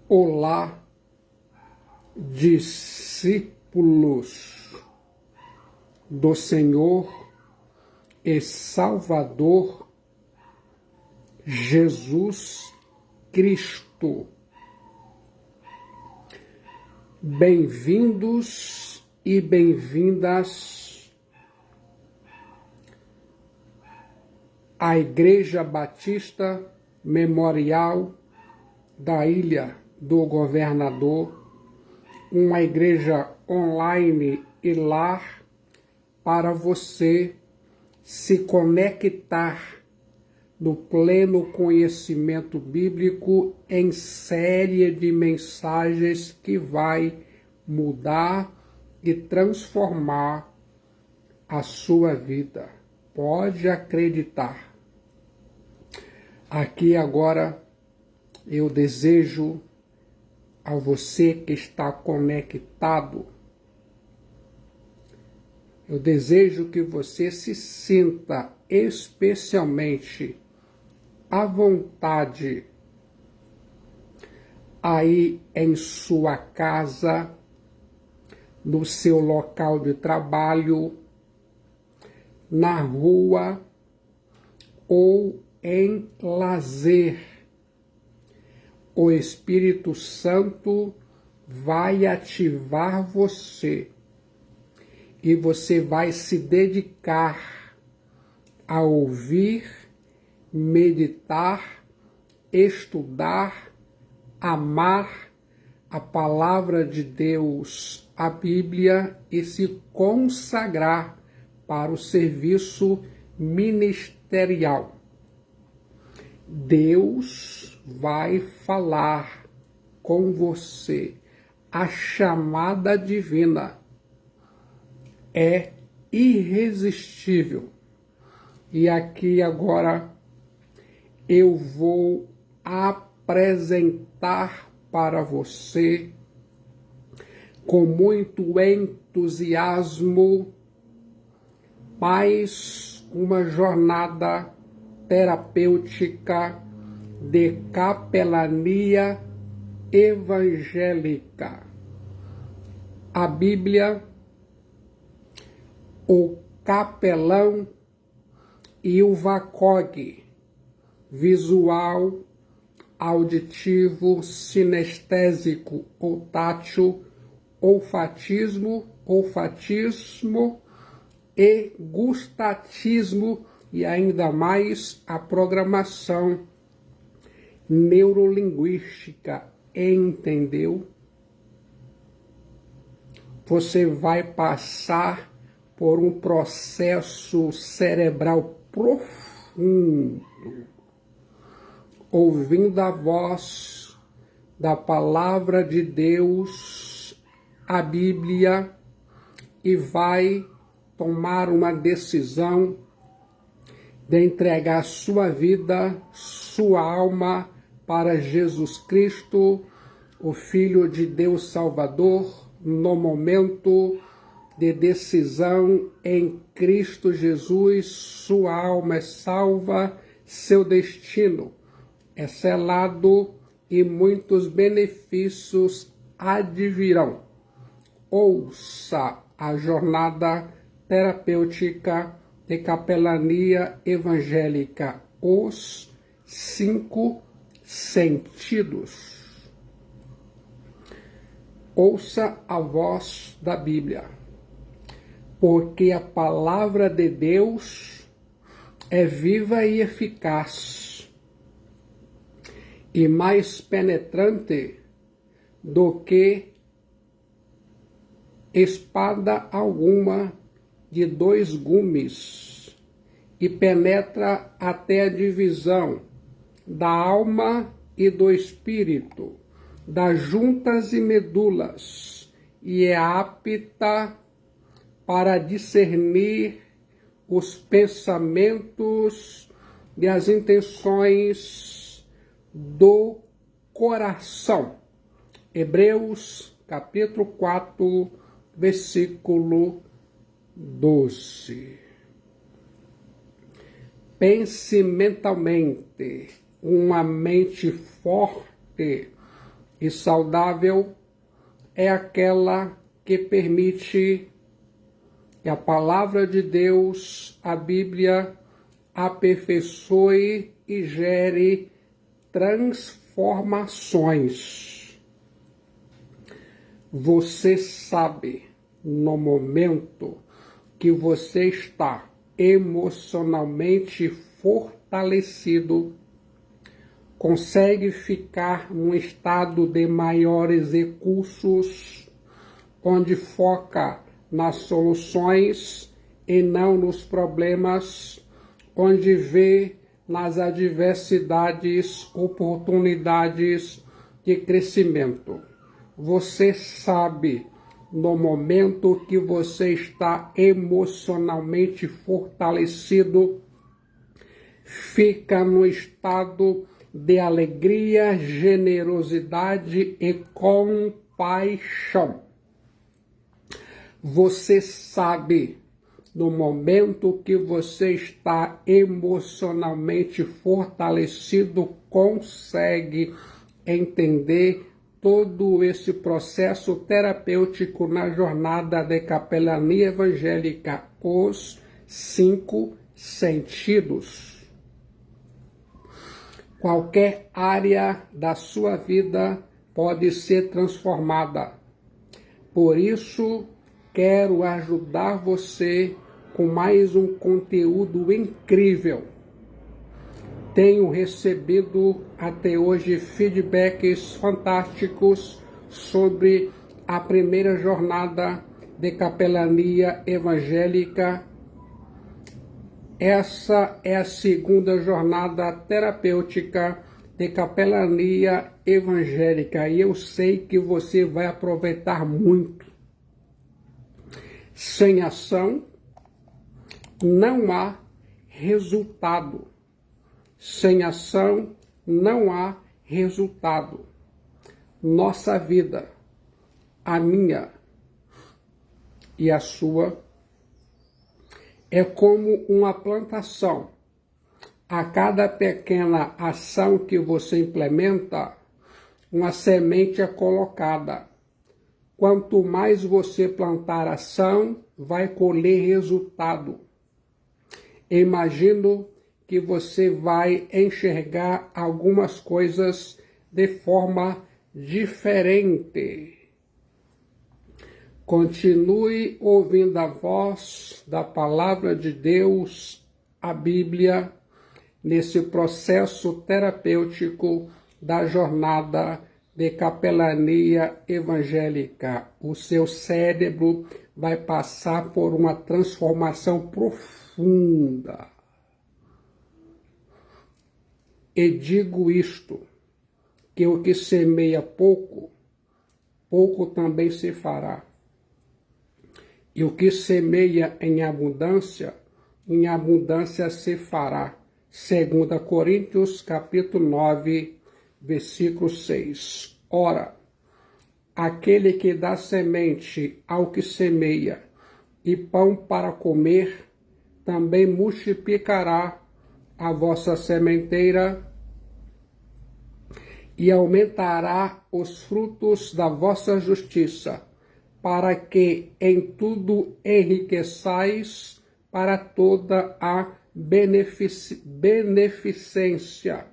Olá, discípulos do Senhor e Salvador Jesus Cristo. Bem-vindos e bem-vindas à Igreja Batista Memorial da Ilha do Governador, uma igreja online e lar para você se conectar no pleno conhecimento bíblico em série de mensagens que vai mudar e transformar a sua vida. Pode acreditar. Aqui agora eu desejo a você que está conectado, eu desejo que você se sinta especialmente à vontade aí em sua casa, no seu local de trabalho, na rua ou em lazer. O Espírito Santo vai ativar você e você vai se dedicar a ouvir, meditar, estudar, amar a palavra de Deus, a Bíblia, e se consagrar para o serviço ministerial. Deus vai falar com você. A chamada divina é irresistível. E aqui agora eu vou apresentar para você com muito entusiasmo mais uma jornada terapêutica de capelania evangélica. A Bíblia, o capelão e o VACOG, visual, auditivo, sinestésico ou tátil, olfatismo e gustatismo, e ainda mais a programação neurolinguística, entendeu? Você vai passar por um processo cerebral profundo, ouvindo a voz da palavra de Deus, a Bíblia, e vai tomar uma decisão de entregar sua vida, sua alma para Jesus Cristo, o Filho de Deus Salvador, no momento de decisão em Cristo Jesus. Sua alma é salva, seu destino é selado e muitos benefícios advirão. Ouça a jornada terapêutica de capelania evangélica, os 5 sentidos. Ouça a voz da Bíblia, porque a palavra de Deus é viva e eficaz, e mais penetrante do que espada alguma de 2 gumes, e penetra até a divisão da alma e do espírito, das juntas e medulas, e é apta para discernir os pensamentos e as intenções do coração. Hebreus capítulo 4, versículo 12. Pense mentalmente. Uma mente forte e saudável é aquela que permite que a palavra de Deus, a Bíblia, aperfeiçoe e gere transformações. Você sabe, no momento que você está emocionalmente fortalecido, consegue ficar num estado de maiores recursos, onde foca nas soluções e não nos problemas, onde vê nas adversidades oportunidades de crescimento. Você sabe, no momento que você está emocionalmente fortalecido, fica no estado de alegria, generosidade e compaixão. Você sabe, no momento que você está emocionalmente fortalecido, consegue entender todo esse processo terapêutico na jornada de capelania evangélica, os 5 sentidos. Qualquer área da sua vida pode ser transformada. Por isso, quero ajudar você com mais um conteúdo incrível. Tenho recebido até hoje feedbacks fantásticos sobre a primeira jornada de capelania evangélica. Essa é a segunda jornada terapêutica de capelania evangélica e eu sei que você vai aproveitar muito. Sem ação não há resultado. Sem ação não há resultado. Nossa vida, a minha e a sua, é como uma plantação. A cada pequena ação que você implementa, uma semente é colocada. Quanto mais você plantar ação, vai colher resultado. Imagino que você vai enxergar algumas coisas de forma diferente. Continue ouvindo a voz da palavra de Deus, a Bíblia, nesse processo terapêutico da jornada de capelania evangélica. O seu cérebro vai passar por uma transformação profunda. E digo isto, que o que semeia pouco, pouco também se fará. E o que semeia em abundância se fará. 2 Coríntios, capítulo 9, versículo 6. Ora, aquele que dá semente ao que semeia e pão para comer, também multiplicará a vossa sementeira e aumentará os frutos da vossa justiça, para que em tudo enriqueçais para toda a beneficência,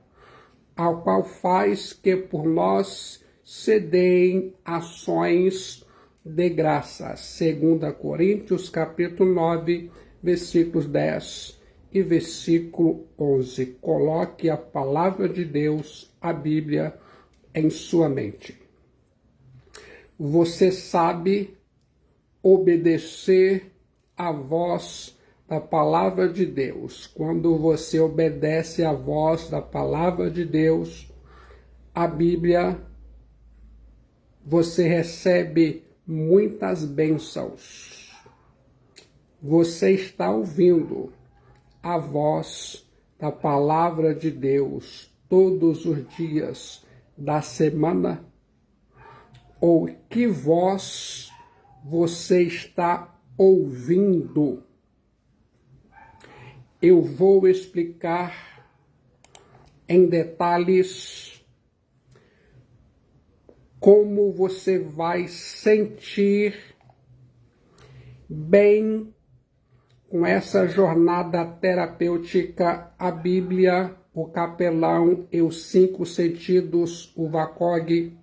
ao qual faz que por nós se deem ações de graça. 2 Coríntios, capítulo 9, versículos 10 e versículo 11. Coloque a palavra de Deus, a Bíblia, em sua mente. Você sabe obedecer à voz da palavra de Deus. Quando você obedece à voz da palavra de Deus, a Bíblia, você recebe muitas bênçãos. Você está ouvindo a voz da palavra de Deus todos os dias da semana? Ou que voz você está ouvindo? Eu vou explicar em detalhes como você vai sentir bem com essa jornada terapêutica, a Bíblia, o capelão e os 5 sentidos, o VACOG.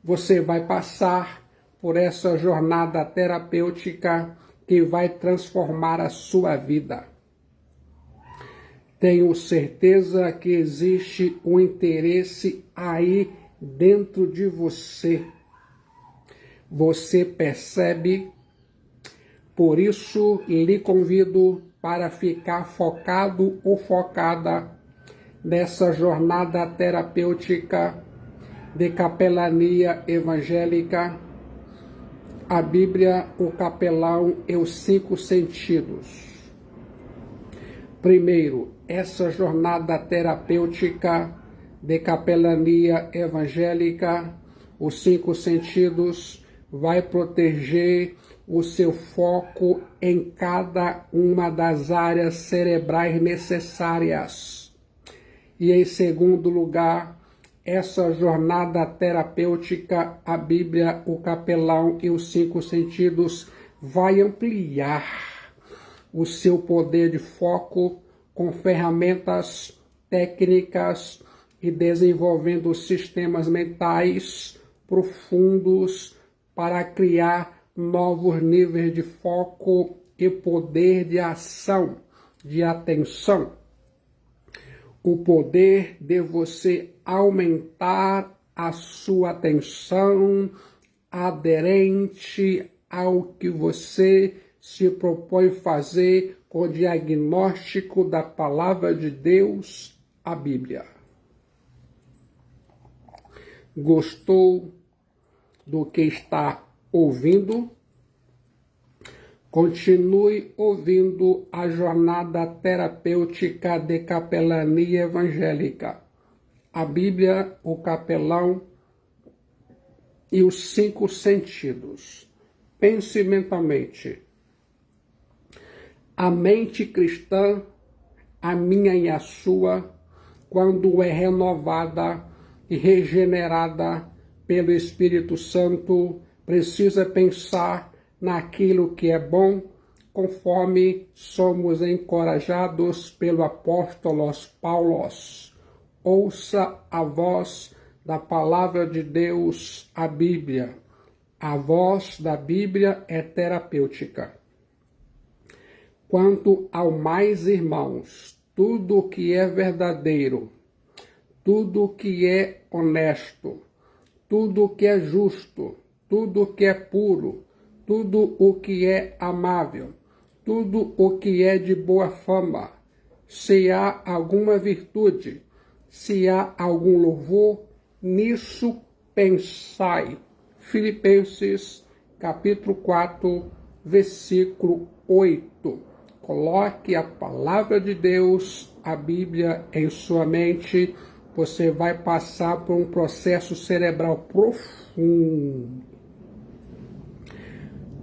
Você vai passar por essa jornada terapêutica que vai transformar a sua vida. Tenho certeza que existe um interesse aí dentro de você. Você percebe? Por isso, lhe convido para ficar focado ou focada nessa jornada terapêutica de capelania evangélica, a Bíblia, o capelão e os 5 sentidos. Primeiro, essa jornada terapêutica de capelania evangélica, os 5 sentidos, vai proteger o seu foco em cada uma das áreas cerebrais necessárias. E em segundo lugar, essa jornada terapêutica, a Bíblia, o capelão e os 5 sentidos, vai ampliar o seu poder de foco com ferramentas técnicas e desenvolvendo sistemas mentais profundos para criar novos níveis de foco e poder de ação, de atenção. O poder de você aumentar a sua atenção aderente ao que você se propõe fazer com o diagnóstico da palavra de Deus, a Bíblia. Gostou do que está ouvindo? Continue ouvindo a jornada terapêutica de capelania evangélica, a Bíblia, o capelão e os 5 sentidos. Pense mentalmente. A mente cristã, a minha e a sua, quando é renovada e regenerada pelo Espírito Santo, precisa pensar naquilo que é bom, conforme somos encorajados pelo apóstolo Paulo. Ouça a voz da palavra de Deus, a Bíblia. A voz da Bíblia é terapêutica. Quanto ao mais, irmãos, tudo o que é verdadeiro, tudo o que é honesto, tudo o que é justo, tudo o que é puro, tudo o que é amável, tudo o que é de boa fama, se há alguma virtude, se há algum louvor, nisso pensai. Filipenses, capítulo 4, versículo 8. Coloque a palavra de Deus, a Bíblia, em sua mente. Você vai passar por um processo cerebral profundo.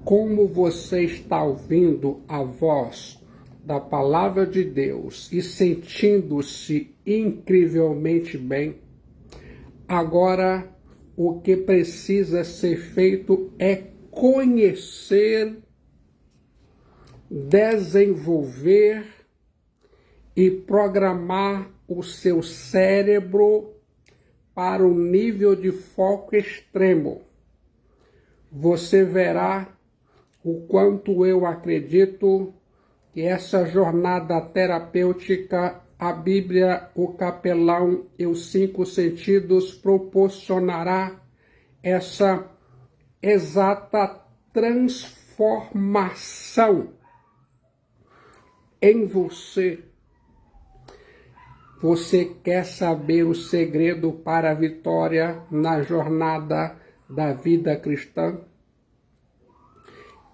Como você está ouvindo a voz da palavra de Deus e sentindo-se incrivelmente bem, agora o que precisa ser feito é conhecer, desenvolver e programar o seu cérebro para um nível de foco extremo. Você verá o quanto eu acredito que essa jornada terapêutica, a Bíblia, o capelão e os 5 sentidos proporcionará essa exata transformação em você. Você quer saber o segredo para a vitória na jornada da vida cristã?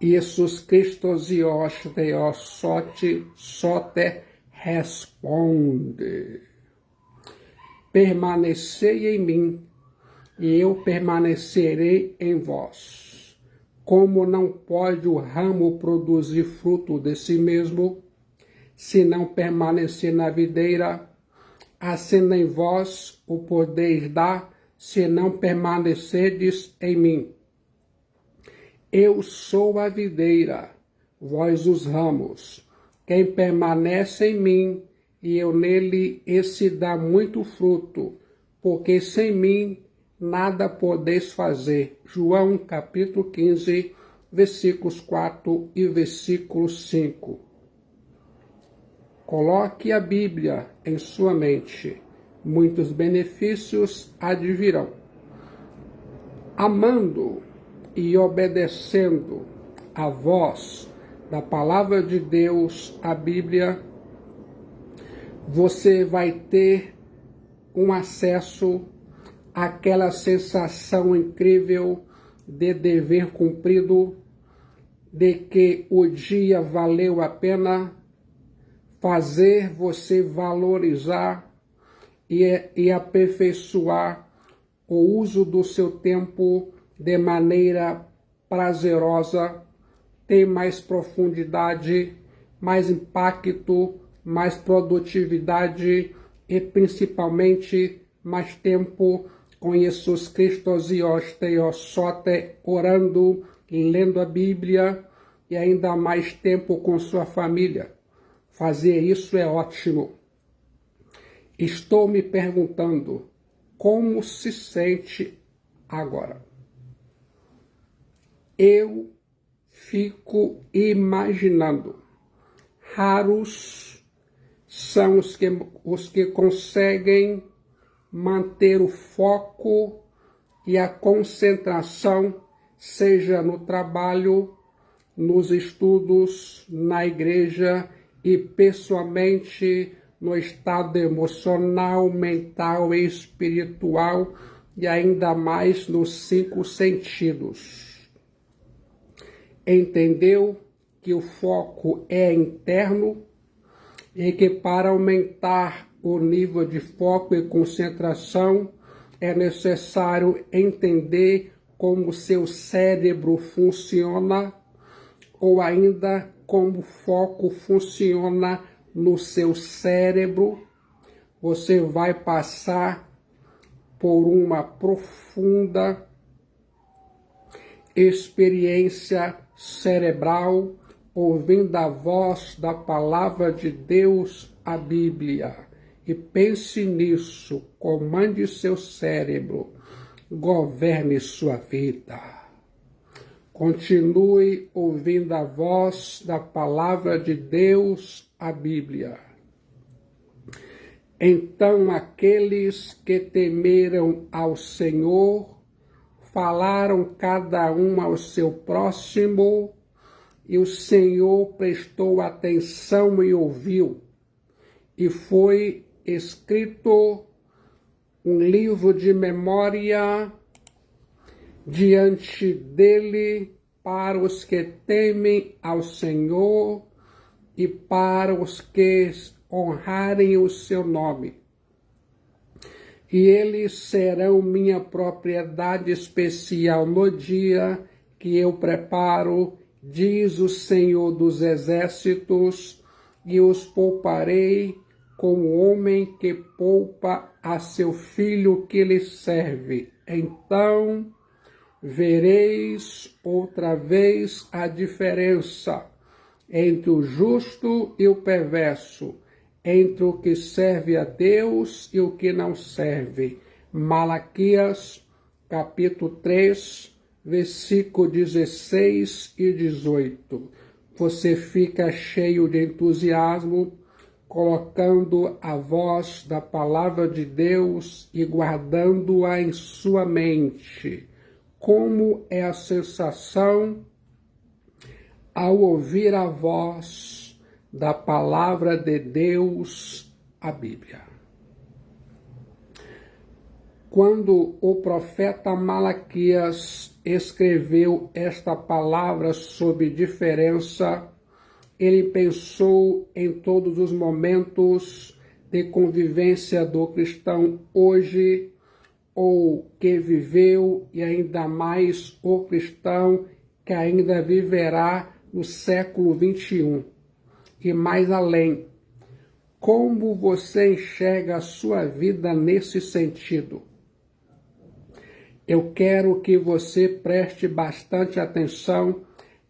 Jesus Christos Dios Deus sote responde. Permanecei em mim, e eu permanecerei em vós. Como não pode o ramo produzir fruto de si mesmo, se não permanecer na videira, assim nem vós o podeis dar, se não permanecerdes em mim. Eu sou a videira, vós os ramos. Quem permanece em mim e eu nele, esse dá muito fruto, porque sem mim nada podeis fazer. João capítulo 15, versículos 4 e versículo 5. Coloque a Bíblia em sua mente. Muitos benefícios advirão. Amando e obedecendo a voz da palavra de Deus, a Bíblia, você vai ter um acesso àquela sensação incrível de dever cumprido, de que o dia valeu a pena, fazer você valorizar e aperfeiçoar o uso do seu tempo de maneira prazerosa, tem mais profundidade, mais impacto, mais produtividade e principalmente mais tempo com Jesus Cristo sote orando, lendo a Bíblia e ainda mais tempo com sua família. Fazer isso é ótimo. Estou me perguntando como se sente agora. Eu fico imaginando. Raros são os que conseguem manter o foco e a concentração, seja no trabalho, nos estudos, na igreja e pessoalmente no estado emocional, mental e espiritual e ainda mais nos 5 sentidos. Entendeu que o foco é interno e que para aumentar o nível de foco e concentração é necessário entender como seu cérebro funciona ou ainda como o foco funciona no seu cérebro. Você vai passar por uma profunda experiência cerebral, ouvindo a voz da palavra de Deus, a Bíblia. E pense nisso, comande seu cérebro, governe sua vida. Continue ouvindo a voz da palavra de Deus, a Bíblia. Então aqueles que temeram ao Senhor falaram cada um ao seu próximo, e o Senhor prestou atenção e ouviu, e foi escrito um livro de memória diante dele para os que temem ao Senhor e para os que honrarem o seu nome. E eles serão minha propriedade especial no dia que eu preparo, diz o Senhor dos Exércitos, e os pouparei como o homem que poupa a seu filho que lhe serve. Então vereis outra vez a diferença entre o justo e o perverso, entre o que serve a Deus e o que não serve. Malaquias, capítulo 3, versículo 16 e 18. Você fica cheio de entusiasmo, colocando a voz da palavra de Deus e guardando-a em sua mente. Como é a sensação ao ouvir a voz da palavra de Deus, a Bíblia? Quando o profeta Malaquias escreveu esta palavra sobre diferença, ele pensou em todos os momentos de convivência do cristão hoje, ou que viveu, e ainda mais o cristão que ainda viverá no século 21. E mais além, como você enxerga a sua vida nesse sentido? Eu quero que você preste bastante atenção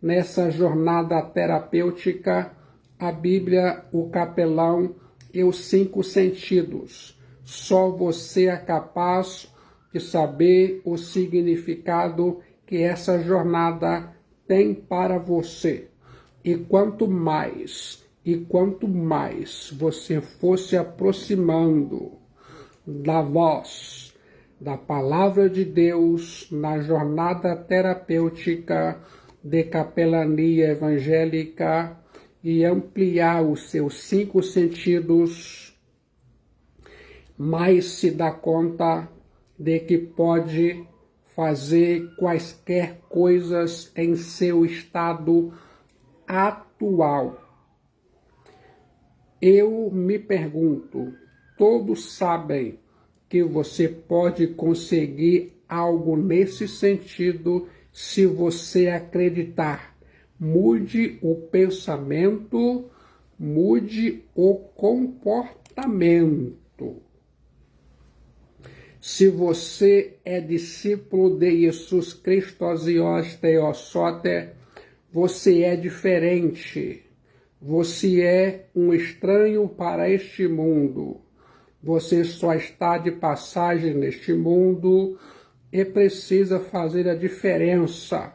nessa jornada terapêutica, a Bíblia, o capelão e os 5 sentidos. Só você é capaz de saber o significado que essa jornada tem para você. E quanto mais você for se aproximando da voz, da palavra de Deus na jornada terapêutica de capelania evangélica e ampliar os seus 5 sentidos, mais se dá conta de que pode fazer quaisquer coisas em seu estado atual. Eu me pergunto, todos sabem que você pode conseguir algo nesse sentido se você acreditar. Mude o pensamento, mude o comportamento. Se você é discípulo de Jesus Christos Ios Theosote, você é diferente. Você é um estranho para este mundo. Você só está de passagem neste mundo e precisa fazer a diferença.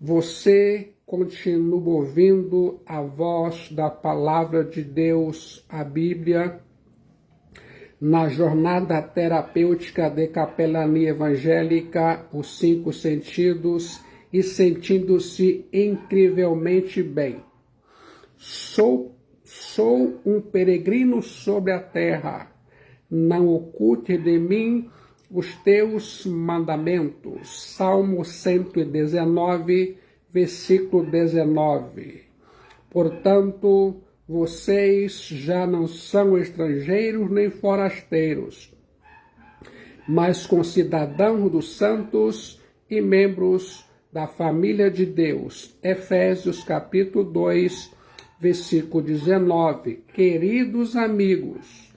Você continua ouvindo a voz da palavra de Deus, a Bíblia, na jornada terapêutica de capelania evangélica, os 5 sentidos, e sentindo-se incrivelmente bem. Sou um peregrino sobre a terra. Não oculte de mim os teus mandamentos. Salmo 119, versículo 19. Portanto, vocês já não são estrangeiros nem forasteiros, mas concidadãos dos santos e membros da família de Deus. Efésios capítulo 2, versículo 19. Queridos amigos,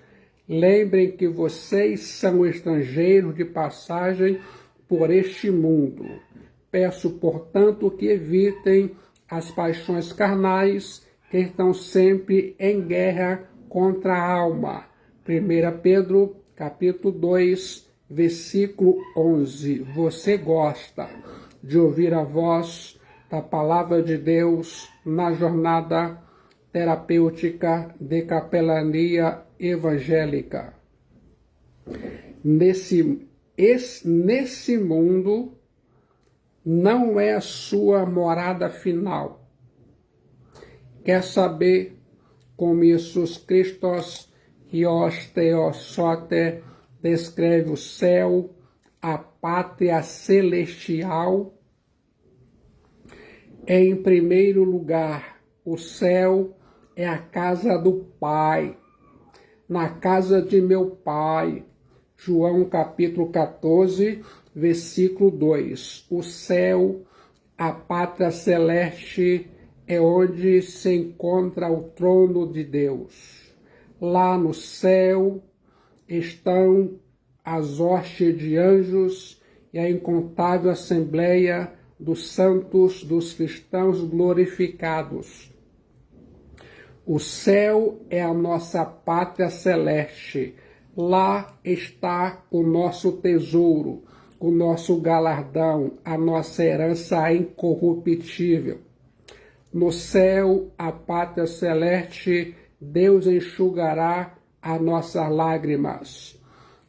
lembrem que vocês são estrangeiros de passagem por este mundo. Peço, portanto, que evitem as paixões carnais que estão sempre em guerra contra a alma. 1 Pedro, capítulo 2, versículo 11. Você gosta de ouvir a voz da palavra de Deus na jornada terapêutica de capelania evangélica? Nesse mundo não é a sua morada final. Quer saber como Jesus Christos Ios Theosote descreve o céu, a pátria celestial? Em primeiro lugar, o céu é a casa do Pai. Na casa de meu Pai. João capítulo 14, versículo 2. O céu, a pátria celeste, é onde se encontra o trono de Deus. Lá no céu estão as hostes de anjos e a incontável assembleia dos santos, dos cristãos glorificados. O céu é a nossa pátria celeste. Lá está o nosso tesouro, o nosso galardão, a nossa herança incorruptível. No céu, a pátria celeste, Deus enxugará as nossas lágrimas.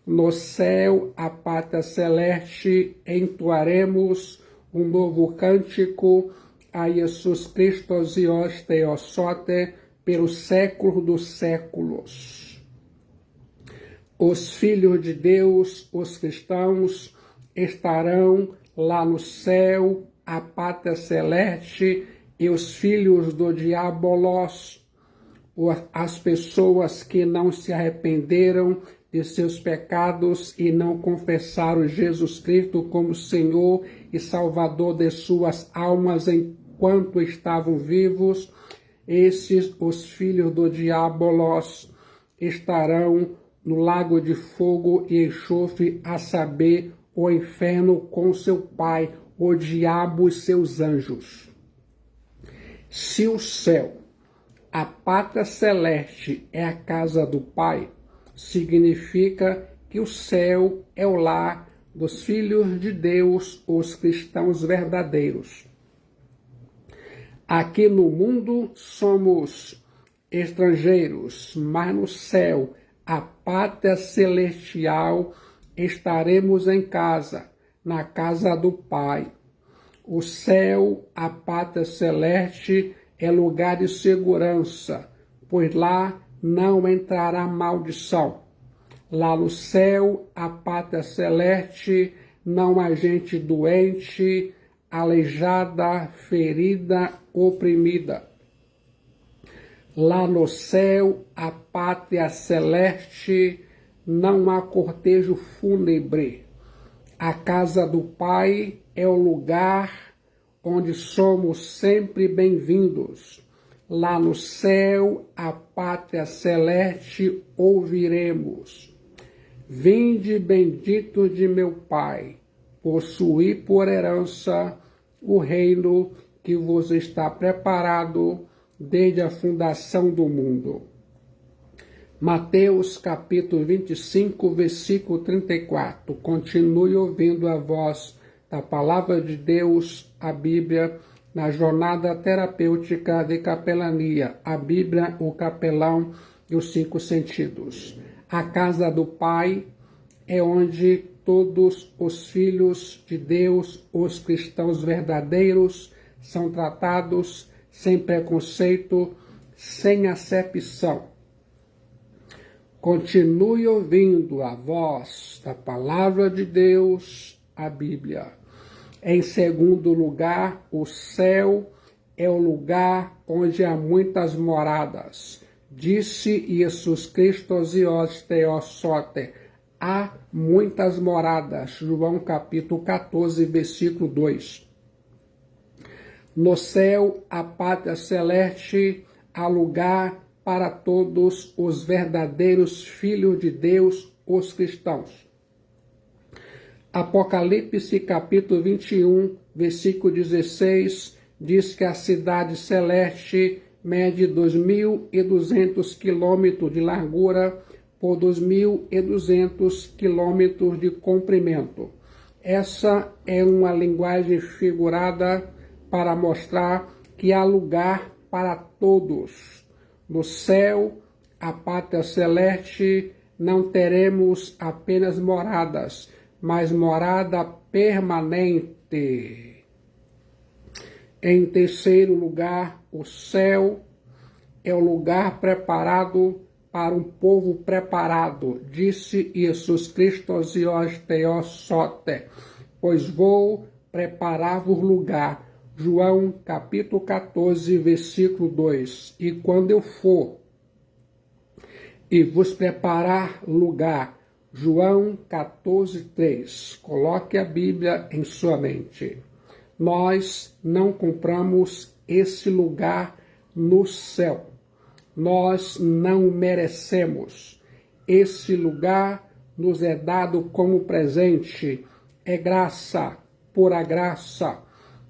No céu, a pátria celeste, entoaremos um novo cântico a Jesus Cristo Ios Theosote pelos séculos dos séculos. Os filhos de Deus, os cristãos, estarão lá no céu, a pátria celeste, e os filhos do diabolos, as pessoas que não se arrependeram de seus pecados e não confessaram Jesus Cristo como Senhor e Salvador de suas almas enquanto estavam vivos, esses, os filhos do diabolos, estarão no lago de fogo e enxofre, a saber, o inferno com seu pai, o diabo e seus anjos. Se o céu, a pátria celeste, é a casa do Pai, significa que o céu é o lar dos filhos de Deus, os cristãos verdadeiros. Aqui no mundo somos estrangeiros, mas no céu, a pátria celestial, estaremos em casa, na casa do Pai. O céu, a pátria celeste, é lugar de segurança, pois lá não entrará maldição. Lá no céu, a pátria celeste, não há gente doente, aleijada, ferida, oprimida. Lá no céu, a pátria celeste, não há cortejo fúnebre. A casa do Pai é o lugar onde somos sempre bem-vindos. Lá no céu, a pátria celeste, ouviremos: vinde bendito de meu Pai, possuí por herança o reino que vos está preparado desde a fundação do mundo. Mateus capítulo 25, versículo 34. Continue ouvindo a voz da palavra de Deus, a Bíblia, na jornada terapêutica de capelania, a Bíblia, o capelão e os 5 sentidos. A casa do Pai é onde todos os filhos de Deus, os cristãos verdadeiros, são tratados sem preconceito, sem acepção. Continue ouvindo a voz da palavra de Deus, a Bíblia. Em segundo lugar, o céu é o lugar onde há muitas moradas. Disse Jesus Cristo aos Teossote: há muitas moradas. João capítulo 14, versículo 2. No céu, a pátria celeste, há lugar para todos os verdadeiros filhos de Deus, os cristãos. Apocalipse capítulo 21, versículo 16, diz que a cidade celeste mede 2.200 quilômetros de largura por 2.200 quilômetros de comprimento. Essa é uma linguagem figurada para mostrar que há lugar para todos. No céu, a pátria celeste, não teremos apenas moradas, mas morada permanente. Em terceiro lugar, o céu é o lugar preparado para um povo preparado, disse Jesus Cristo aos Teossote, pois vou preparar-vos lugar. João capítulo 14, versículo 2. E quando eu for e vos preparar lugar, João 14, 3. Coloque a Bíblia em sua mente. Nós não compramos esse lugar no céu. Nós não merecemos. Esse lugar nos é dado como presente. É graça, pura graça.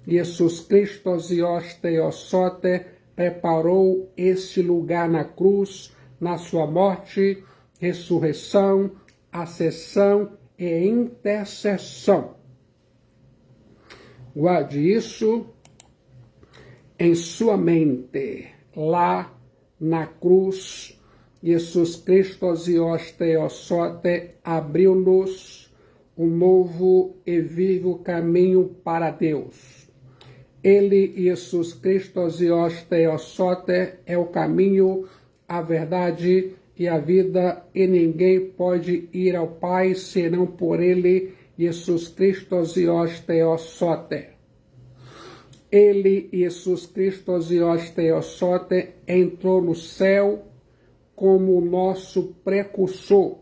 Jesus Cristo aos Teossote preparou esse lugar na cruz, na sua morte, ressurreição, ascensão e intercessão. Guarde isso em sua mente. Lá na cruz, Jesus Cristo aos Teossote abriu-nos um novo e vivo caminho para Deus. Ele, Jesus Cristo aos Teossote, é o caminho, a verdade e a vida, e ninguém pode ir ao Pai senão por ele, Jesus Cristo aos Teossote. Ele, Jesus Cristo aos Teossote, entrou no céu como o nosso precursor.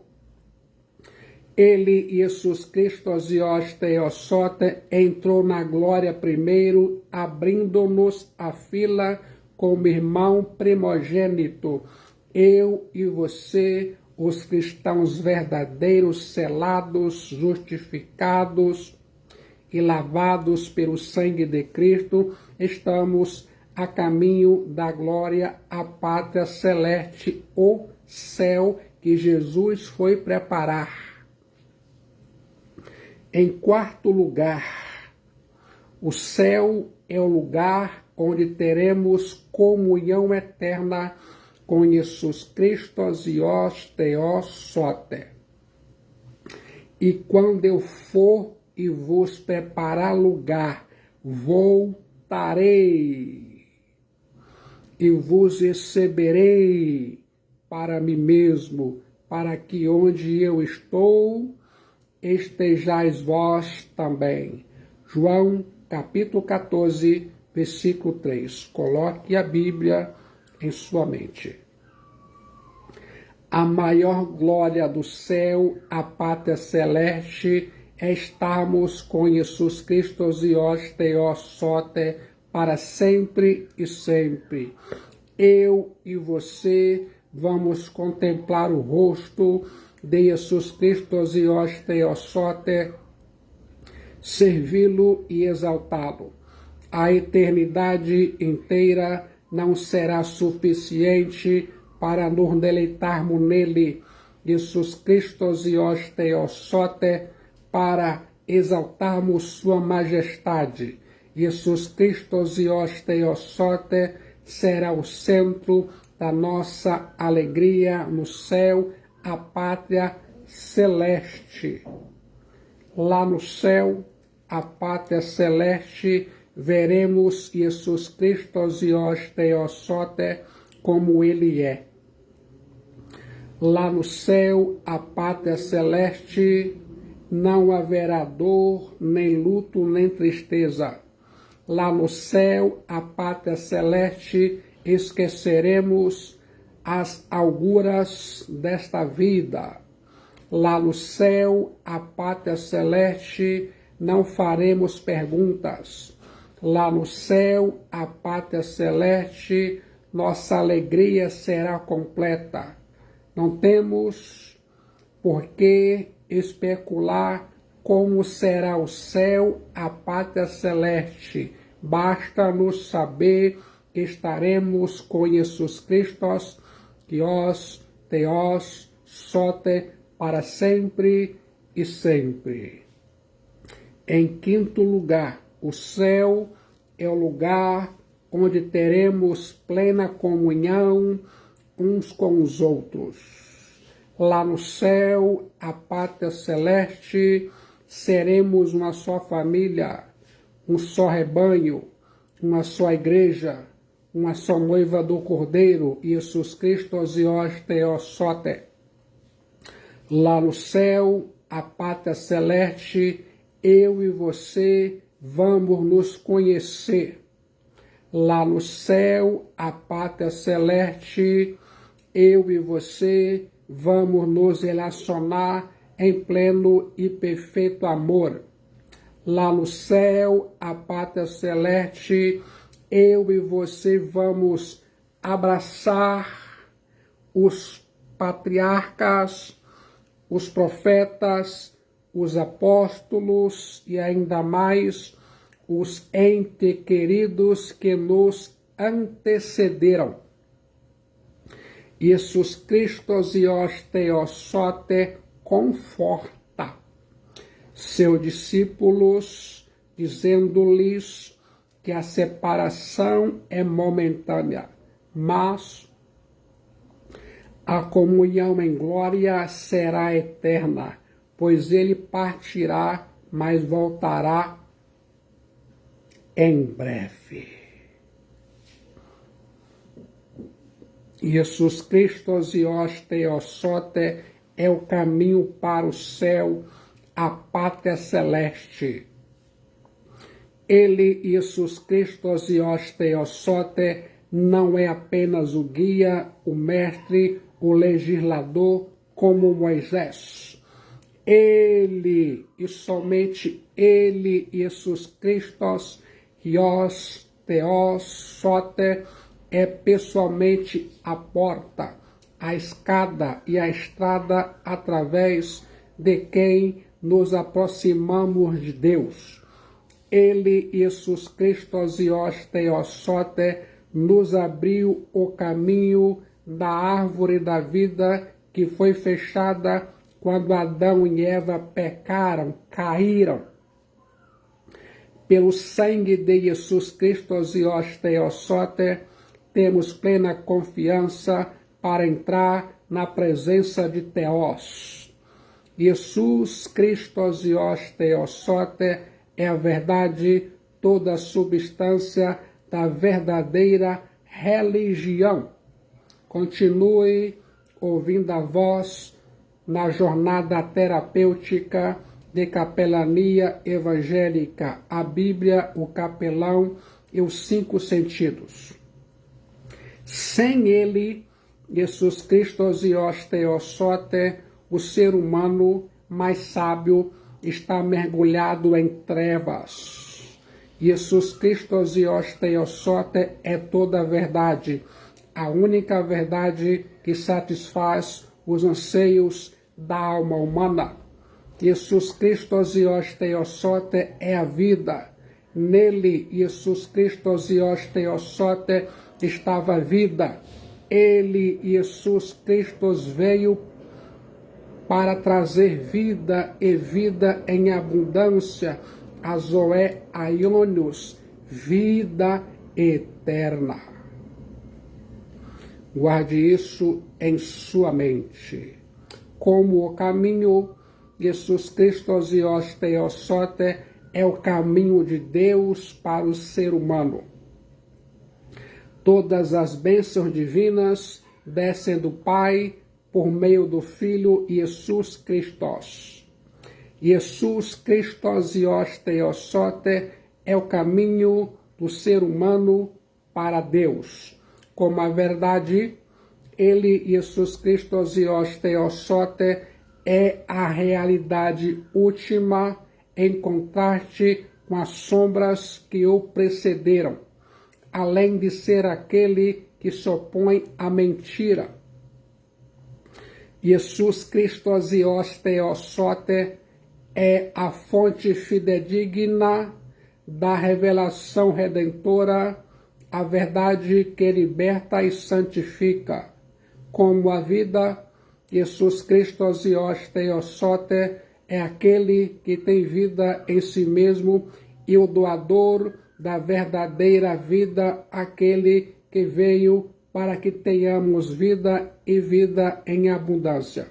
Ele, Jesus Cristo aos Teossote, entrou na glória primeiro, abrindo-nos a fila como irmão primogênito. Eu e você, os cristãos verdadeiros, selados, justificados e lavados pelo sangue de Cristo, estamos a caminho da glória, a pátria celeste, o céu que Jesus foi preparar. Em quarto lugar, o céu é o lugar onde teremos comunhão eterna com Jesus Cristo e os Theos Soter. E quando eu for e vos preparar lugar, voltarei e vos receberei para mim mesmo, para que onde eu estou, estejais vós também. João, capítulo 14, versículo 3. Coloque a Bíblia em sua mente. A maior glória do céu, a pátria celeste, é estarmos com Jesus Cristo e os Theos Soter para sempre e sempre. Eu e você vamos contemplar o rosto de Jesus Cristo e os Theos Soter, servi-lo e exaltá-lo. A eternidade inteira não será suficiente para nos deleitarmos nele, Jesus Cristo e os Theos Soter, para exaltarmos sua majestade. Jesus Cristo e os Theos Soter será o centro da nossa alegria no céu, a pátria celeste. Lá no céu, a pátria celeste, veremos Jesus Cristo e os Theos Soter como ele é. Lá no céu, a pátria celeste, não haverá dor, nem luto, nem tristeza. Lá no céu, a pátria celeste, esqueceremos as auguras desta vida. Lá no céu, a pátria celeste, não faremos perguntas. Lá no céu, a pátria celeste, nossa alegria será completa. Não temos por que especular como será o céu, a pátria celeste. Basta-nos saber que estaremos com Jesus Cristo e os Theos Soter para sempre e sempre. Em quinto lugar, o céu é o lugar onde teremos plena comunhão uns com os outros. Lá no céu, a pátria celeste, seremos uma só família, um só rebanho, uma só igreja, uma só noiva do Cordeiro, Jesus Cristo e os Theos Soter. Lá no céu, a pátria celeste, eu e você vamos nos conhecer. Lá no céu, a pátria celeste, eu e você vamos nos relacionar em pleno e perfeito amor. Lá no céu, a pátria celeste, eu e você vamos abraçar os patriarcas, os profetas, os apóstolos e ainda mais os entes queridos que nos antecederam. Jesus Cristo e os Theos Soter conforta seus discípulos, dizendo-lhes que a separação é momentânea, mas a comunhão em glória será eterna, pois ele partirá, mas voltará em breve. Jesus Cristo e os Theos Soter é o caminho para o céu, a pátria celeste. Ele, Jesus Cristo e os Theos Soter, não é apenas o guia, o mestre, o legislador, como Moisés. Ele, e somente ele, Jesus Cristo e os Theos Soter, é pessoalmente a porta, a escada e a estrada através de quem nos aproximamos de Deus. Ele, Jesus Cristo, Osios Teossote, nos abriu o caminho da árvore da vida que foi fechada quando Adão e Eva pecaram, caíram. Pelo sangue de Jesus Cristo, Osios Teossote, temos plena confiança para entrar na presença de Teos. Jesus Cristo, Osios Teossote, é a verdade, toda a substância da verdadeira religião. Continue ouvindo a voz na jornada terapêutica de capelania evangélica, a Bíblia, o capelão e os 5 sentidos. Sem ele, Jesus Cristo, Osios Teossote, o ser humano mais sábio está mergulhado em trevas. Jesus Cristo, Osios Teossote, é toda a verdade, a única verdade que satisfaz os anseios da alma humana. Jesus Cristo, Osios Teossote, é a vida. Nele, Jesus Cristo, Osios Teossote, estava a vida. Ele, Jesus Cristo, veio para trazer vida e vida em abundância, a Zoé Aionios, vida eterna. Guarde isso em sua mente. Como o caminho, Jesus Cristo, Osios Teossote, é o caminho de Deus para o ser humano. Todas as bênçãos divinas descem do Pai por meio do Filho Jesus Cristo. Jesus Cristo, Osios Teossote, é o caminho do ser humano para Deus. Como a verdade, ele, Jesus Cristo, Osios Teossote, é a realidade última em contraste com as sombras que o precederam, além de ser aquele que se opõe à mentira. Jesus Cristo, Osios Teossote, é a fonte fidedigna da revelação redentora, a verdade que liberta e santifica. Como a vida, Jesus Cristo, Osios Teossote, é aquele que tem vida em si mesmo e o doador da verdadeira vida, aquele que veio para que tenhamos vida e vida em abundância.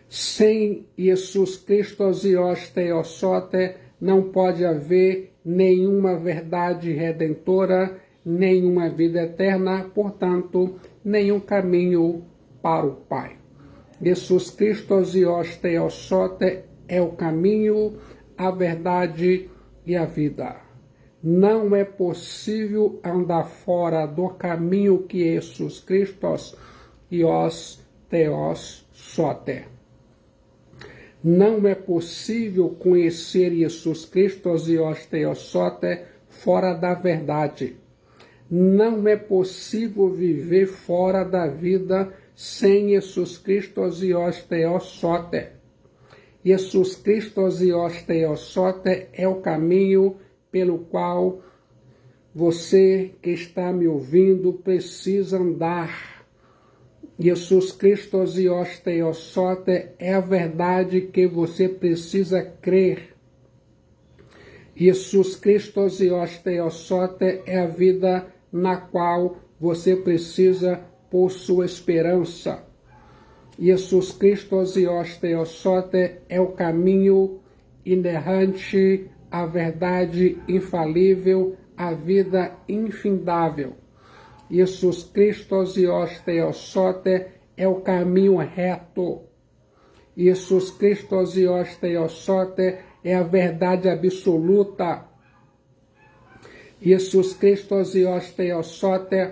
Sem Jesus Cristo, Osios Teossote, não pode haver nenhuma verdade redentora, nenhuma vida eterna, portanto, nenhum caminho para o Pai. Jesus Cristo, Osios Teossote, é o caminho, a verdade e a vida. Não é possível andar fora do caminho que Jesus Cristo, Osios Teossote. Não é possível conhecer Jesus Cristo, Osios Teossote, fora da verdade. Não é possível viver fora da vida sem Jesus Cristo, Osios Teossote. Jesus Cristo, Osios Teossote, é o caminho pelo qual você que está me ouvindo precisa andar. Jesus Cristo, Osios Teossote, é a verdade que você precisa crer. Jesus Cristo, Osios Teossote, é a vida na qual você precisa pôr sua esperança. Jesus Cristo, Osios Teossote, é o caminho inerrante, a verdade infalível, a vida infindável. Jesus Cristo, Osios Teossote, é o caminho reto. Jesus Cristo, Osios Teossote, é a verdade absoluta. Jesus Cristo, Osios Teossote,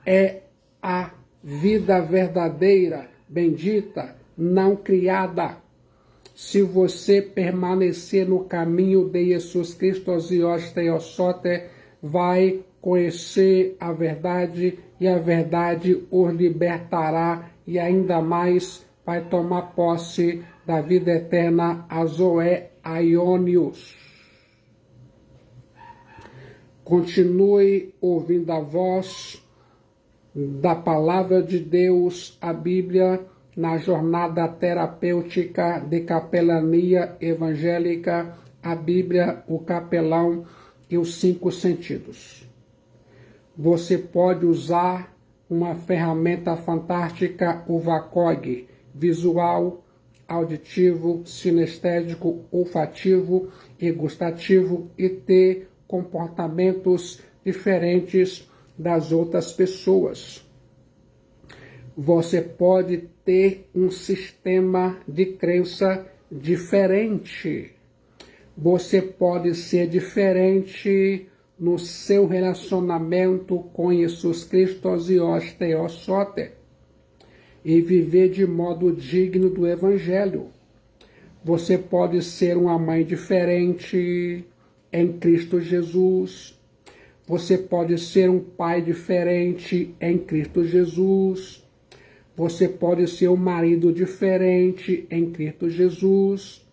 é a vida verdadeira, bendita, não criada. Se você permanecer no caminho de Jesus Cristo, Osios Teossote, vai conhecer a verdade e a verdade os libertará e ainda mais vai tomar posse da vida eterna a Zoé Aionios. Continue ouvindo a voz da palavra de Deus, a Bíblia, na jornada terapêutica de capelania evangélica, a Bíblia, o capelão e os 5 sentidos. Você pode usar uma ferramenta fantástica, o VACOG, visual, auditivo, sinestésico, olfativo e gustativo, e ter comportamentos diferentes das outras pessoas. Você pode ter um sistema de crença diferente. Você pode ser diferente no seu relacionamento com Jesus Cristo e os Theosote e viver de modo digno do Evangelho. Você pode ser uma mãe diferente em Cristo Jesus. Você pode ser um pai diferente em Cristo Jesus. Você pode ser um marido diferente em Cristo Jesus.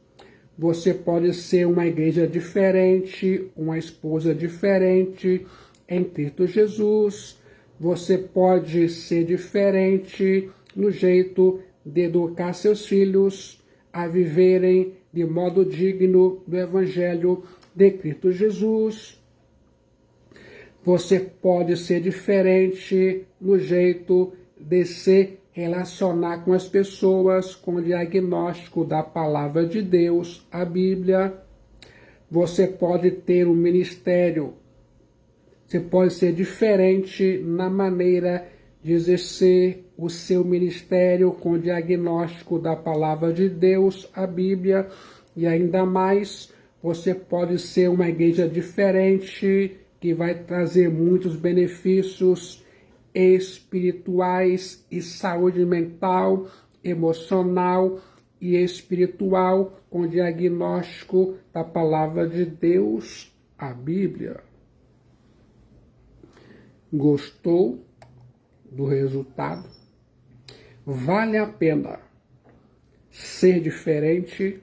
Você pode ser uma igreja diferente, uma esposa diferente em Cristo Jesus. Você pode ser diferente no jeito de educar seus filhos a viverem de modo digno do Evangelho de Cristo Jesus. Você pode ser diferente no jeito de se relacionar com as pessoas com o diagnóstico da palavra de Deus, a Bíblia. Você pode ter um ministério. Você pode ser diferente na maneira de exercer o seu ministério com o diagnóstico da palavra de Deus, a Bíblia, e ainda mais, você pode ser uma igreja diferente que vai trazer muitos benefícios espirituais e saúde mental, emocional e espiritual com o diagnóstico da palavra de Deus, a Bíblia. Gostou do resultado? Vale a pena ser diferente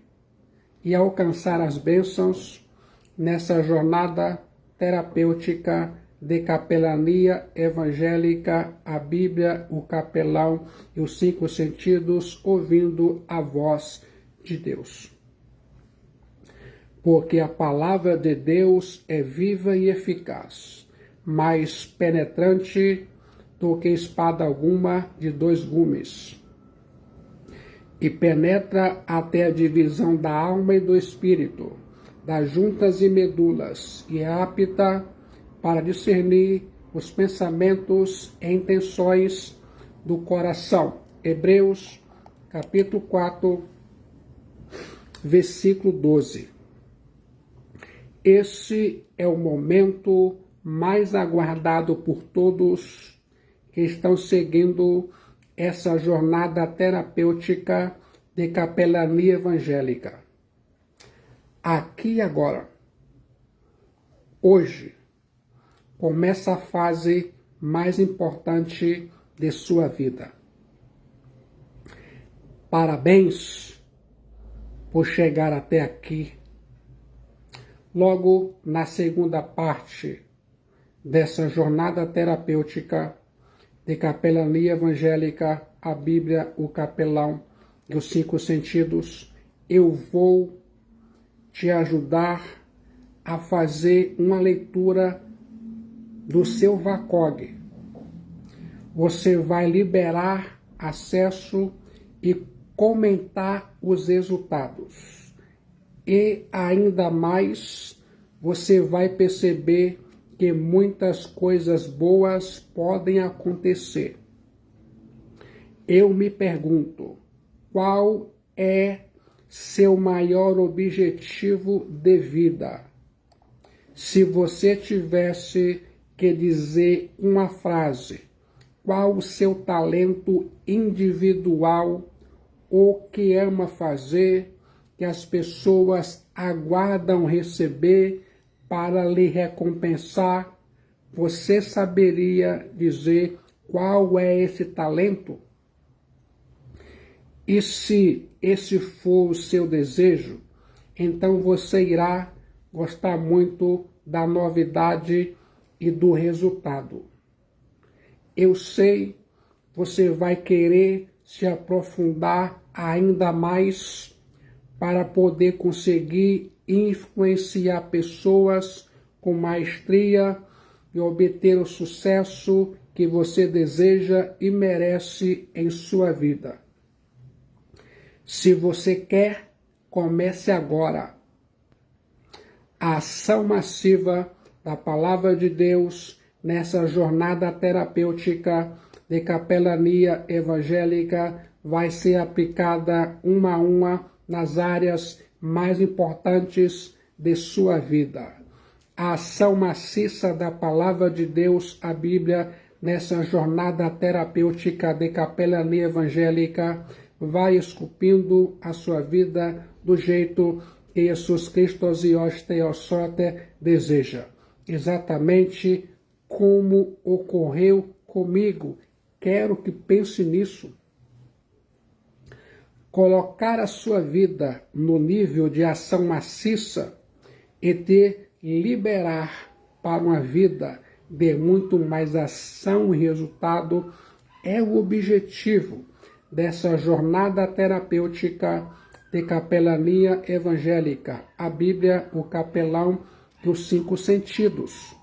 e alcançar as bênçãos nessa jornada terapêutica de capelania evangélica, a Bíblia, o capelão e os 5 sentidos, ouvindo a voz de Deus. Porque a palavra de Deus é viva e eficaz, mais penetrante do que espada alguma de 2 gumes, e penetra até a divisão da alma e do espírito, das juntas e medulas, e é apta para discernir os pensamentos e intenções do coração. Hebreus, capítulo 4, versículo 12. Esse é o momento mais aguardado por todos que estão seguindo essa jornada terapêutica de capelania evangélica. Aqui e agora, hoje, começa a fase mais importante de sua vida. Parabéns por chegar até aqui. Logo, na segunda parte dessa jornada terapêutica de capelania evangélica, a Bíblia, o capelão e os 5 sentidos, eu vou te ajudar a fazer uma leitura do seu VACOG. Você vai liberar acesso e comentar os resultados. E ainda mais, você vai perceber que muitas coisas boas podem acontecer. Eu me pergunto, qual é seu maior objetivo de vida? Se você tivesse que dizer uma frase, qual o seu talento individual, o que ama fazer, que as pessoas aguardam receber para lhe recompensar, você saberia dizer qual é esse talento? E se esse for o seu desejo, então você irá gostar muito da novidade e do resultado. Eu sei, você vai querer se aprofundar ainda mais para poder conseguir influenciar pessoas com maestria e obter o sucesso que você deseja e merece em sua vida. Se você quer, comece agora. A ação massiva da Palavra de Deus nessa jornada terapêutica de capelania evangélica vai ser aplicada uma a uma nas áreas mais importantes de sua vida. A ação maciça da Palavra de Deus, a Bíblia, nessa jornada terapêutica de capelania evangélica, vai esculpindo a sua vida do jeito que Jesus Cristo Theosote deseja. Exatamente como ocorreu comigo. Quero que pense nisso. Colocar a sua vida no nível de ação maciça e te liberar para uma vida de muito mais ação e resultado é o objetivo dessa jornada terapêutica de capelania evangélica, a Bíblia, o capelão dos 5 sentidos.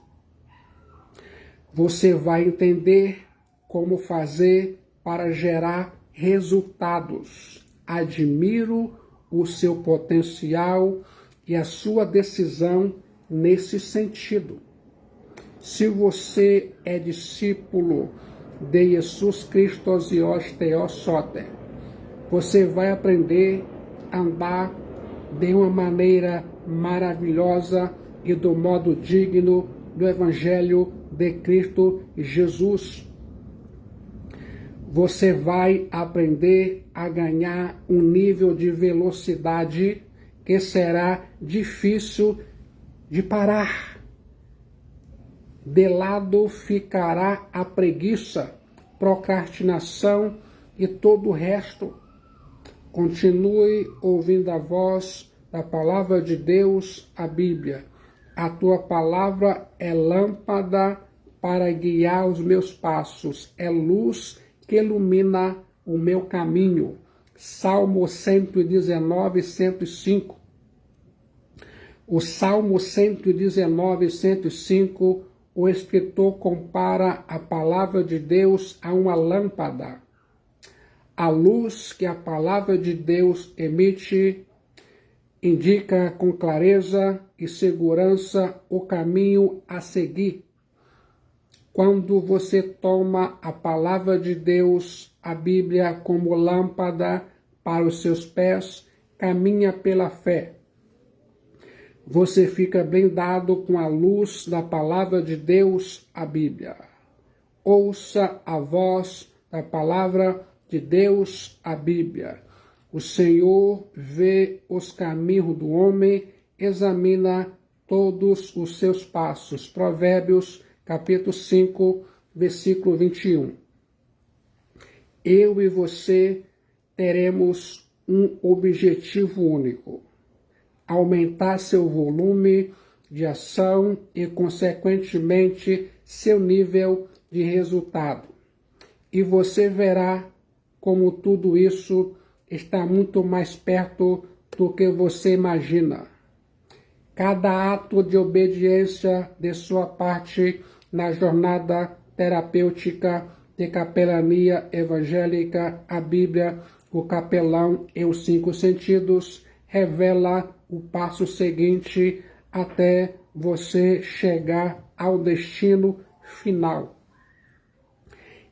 Você vai entender como fazer para gerar resultados. Admiro o seu potencial e a sua decisão nesse sentido. Se você é discípulo de Jesus Cristo Theosote, você vai aprender a andar de uma maneira maravilhosa e do modo digno do Evangelho de Cristo Jesus. Você vai aprender a ganhar um nível de velocidade que será difícil de parar. De lado ficará a preguiça, procrastinação e todo o resto. Continue ouvindo a voz da Palavra de Deus, a Bíblia. A tua palavra é lâmpada para guiar os meus passos, é luz que ilumina o meu caminho. Salmo 119, 105. O Salmo 119, 105, o escritor compara a palavra de Deus a uma lâmpada. A luz que a palavra de Deus emite indica com clareza e segurança o caminho a seguir. Quando você toma a palavra de Deus, a Bíblia, como lâmpada para os seus pés, caminha pela fé. Você fica blindado com a luz da palavra de Deus, a Bíblia. Ouça a voz da palavra de Deus, a Bíblia. O Senhor vê os caminhos do homem, examina todos os seus passos. Provérbios, capítulo 5, versículo 21. Eu e você teremos um objetivo único: aumentar seu volume de ação e, consequentemente, seu nível de resultado. E você verá como tudo isso está muito mais perto do que você imagina. Cada ato de obediência de sua parte na jornada terapêutica de capelania evangélica, a Bíblia, o capelão e os 5 sentidos, revela o passo seguinte até você chegar ao destino final.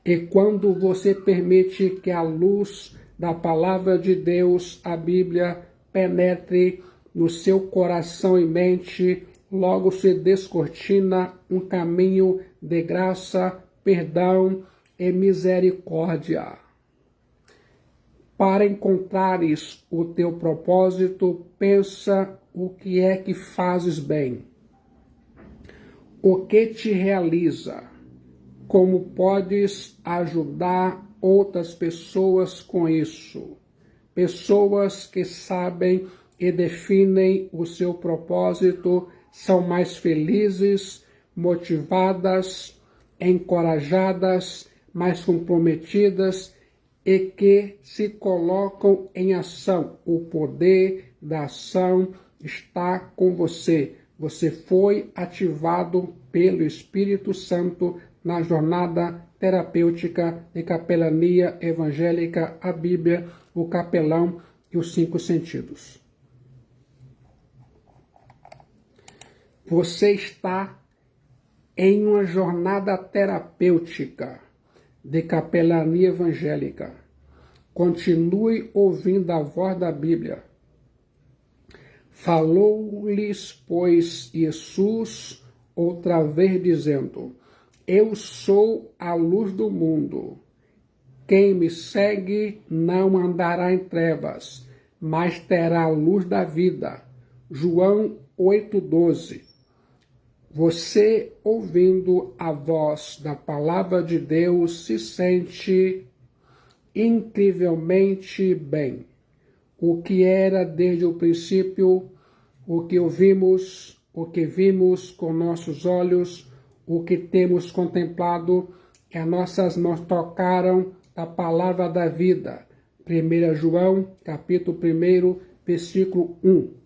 E quando você permite que a luz da palavra de Deus, a Bíblia, penetre no seu coração e mente, logo se descortina um caminho de graça, perdão e misericórdia. Para encontrares o teu propósito, pensa o que é que fazes bem. O que te realiza? Como podes ajudar outras pessoas com isso? Pessoas que sabem e definem o seu propósito são mais felizes, motivadas, encorajadas, mais comprometidas e que se colocam em ação. O poder da ação está com você. Você foi ativado pelo Espírito Santo na jornada terapêutica de capelania evangélica, a Bíblia, o capelão e os 5 sentidos. Você está em uma jornada terapêutica de capelania evangélica. Continue ouvindo a voz da Bíblia. Falou-lhes, pois, Jesus outra vez, dizendo: Eu sou a luz do mundo. Quem me segue não andará em trevas, mas terá a luz da vida. João 8,12. Você, ouvindo a voz da palavra de Deus, se sente incrivelmente bem. O que era desde o princípio, o que ouvimos, o que vimos com nossos olhos, o que temos contemplado, que as nossas mãos tocaram a palavra da vida. 1 João, capítulo 1, versículo 1.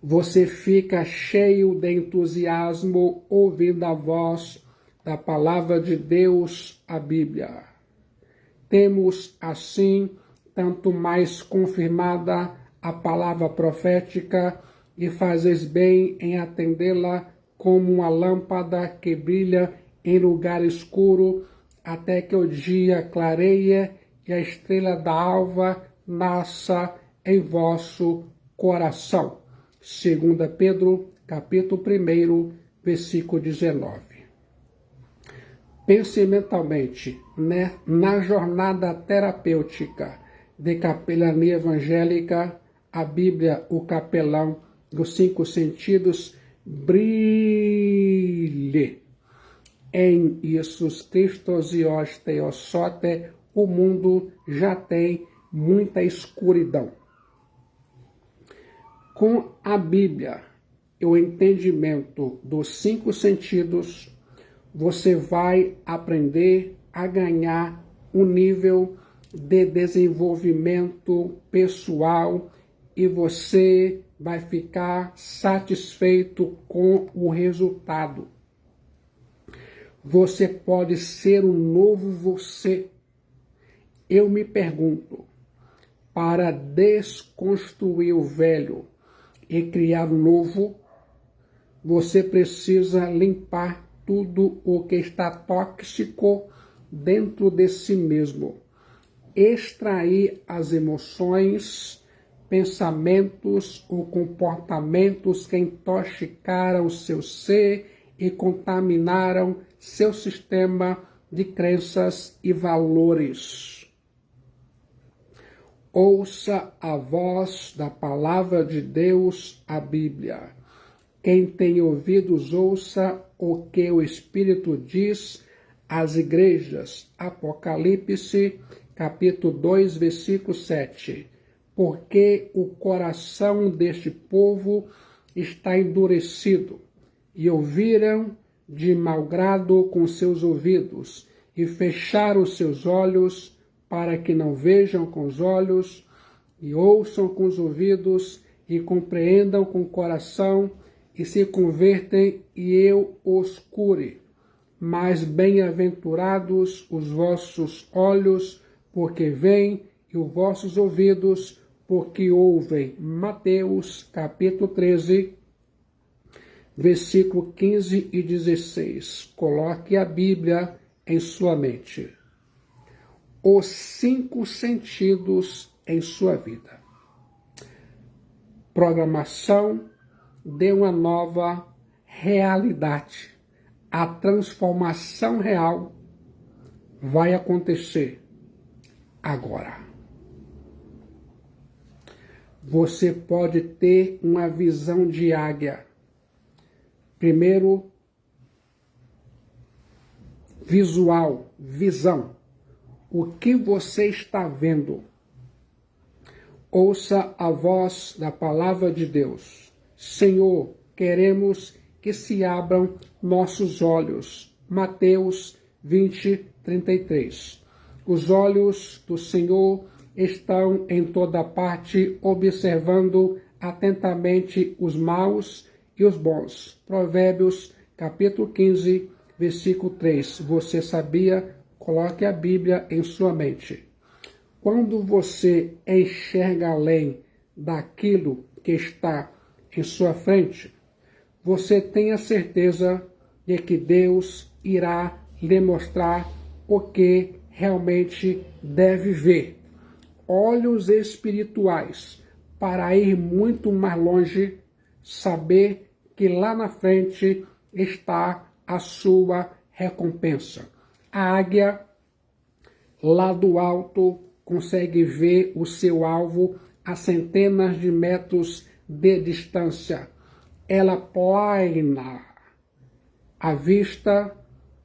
Você fica cheio de entusiasmo ouvindo a voz da palavra de Deus, a Bíblia. Temos, assim, tanto mais confirmada a palavra profética e fazes bem em atendê-la como uma lâmpada que brilha em lugar escuro até que o dia clareie e a estrela da alva nasça em vosso coração. 2 Pedro, capítulo 1, versículo 19. Pense mentalmente, na jornada terapêutica de capelania evangélica, a Bíblia, o capelão dos 5 sentidos, brilhe. Em Jesus Cristo e Osteiosote, o mundo já tem muita escuridão. Com a Bíblia e o entendimento dos 5 sentidos, você vai aprender a ganhar um nível de desenvolvimento pessoal e você vai ficar satisfeito com o resultado. Você pode ser um novo você. Eu me pergunto, para desconstruir o velho e criar o novo, você precisa limpar tudo o que está tóxico dentro de si mesmo. Extrair as emoções, pensamentos ou comportamentos que intoxicaram seu ser e contaminaram seu sistema de crenças e valores. Ouça a voz da palavra de Deus, a Bíblia. Quem tem ouvidos, ouça o que o Espírito diz às igrejas. Apocalipse, capítulo 2, versículo 7. Porque o coração deste povo está endurecido, e ouviram de mau grado com seus ouvidos, e fecharam seus olhos, para que não vejam com os olhos, e ouçam com os ouvidos, e compreendam com o coração, e se convertem, e eu os cure. Mas bem-aventurados os vossos olhos, porque veem, e os vossos ouvidos, porque ouvem. Mateus, capítulo 13, versículo 15 e 16. Coloque a Bíblia em sua mente. Os 5 sentidos em sua vida. Programação de uma nova realidade. A transformação real vai acontecer agora. Você pode ter uma visão de águia. Primeiro, visual, visão. O que você está vendo? Ouça a voz da palavra de Deus. Senhor, queremos que se abram nossos olhos. Mateus 20, 33. Os olhos do Senhor estão em toda parte, observando atentamente os maus e os bons. Provérbios, capítulo 15, versículo 3. Você sabia? Coloque a Bíblia em sua mente. Quando você enxerga além daquilo que está em sua frente, você tem a certeza de que Deus irá lhe mostrar o que realmente deve ver. Olhos espirituais para ir muito mais longe, saber que lá na frente está a sua recompensa. A águia, lá do alto, consegue ver o seu alvo a centenas de metros de distância. Ela plana a vista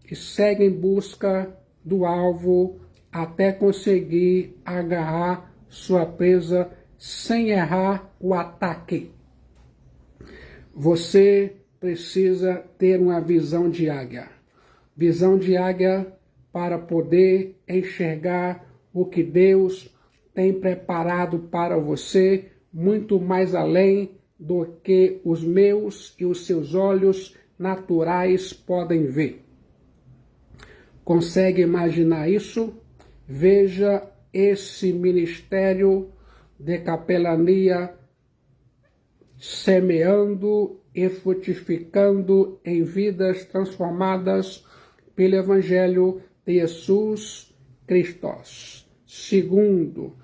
e segue em busca do alvo até conseguir agarrar sua presa sem errar o ataque. Você precisa ter uma visão de águia. Visão de águia para poder enxergar o que Deus tem preparado para você, muito mais além do que os meus e os seus olhos naturais podem ver. Consegue imaginar isso? Veja esse ministério de capelania semeando e frutificando em vidas transformadas pelo Evangelho de Jesus Cristo. Segundo,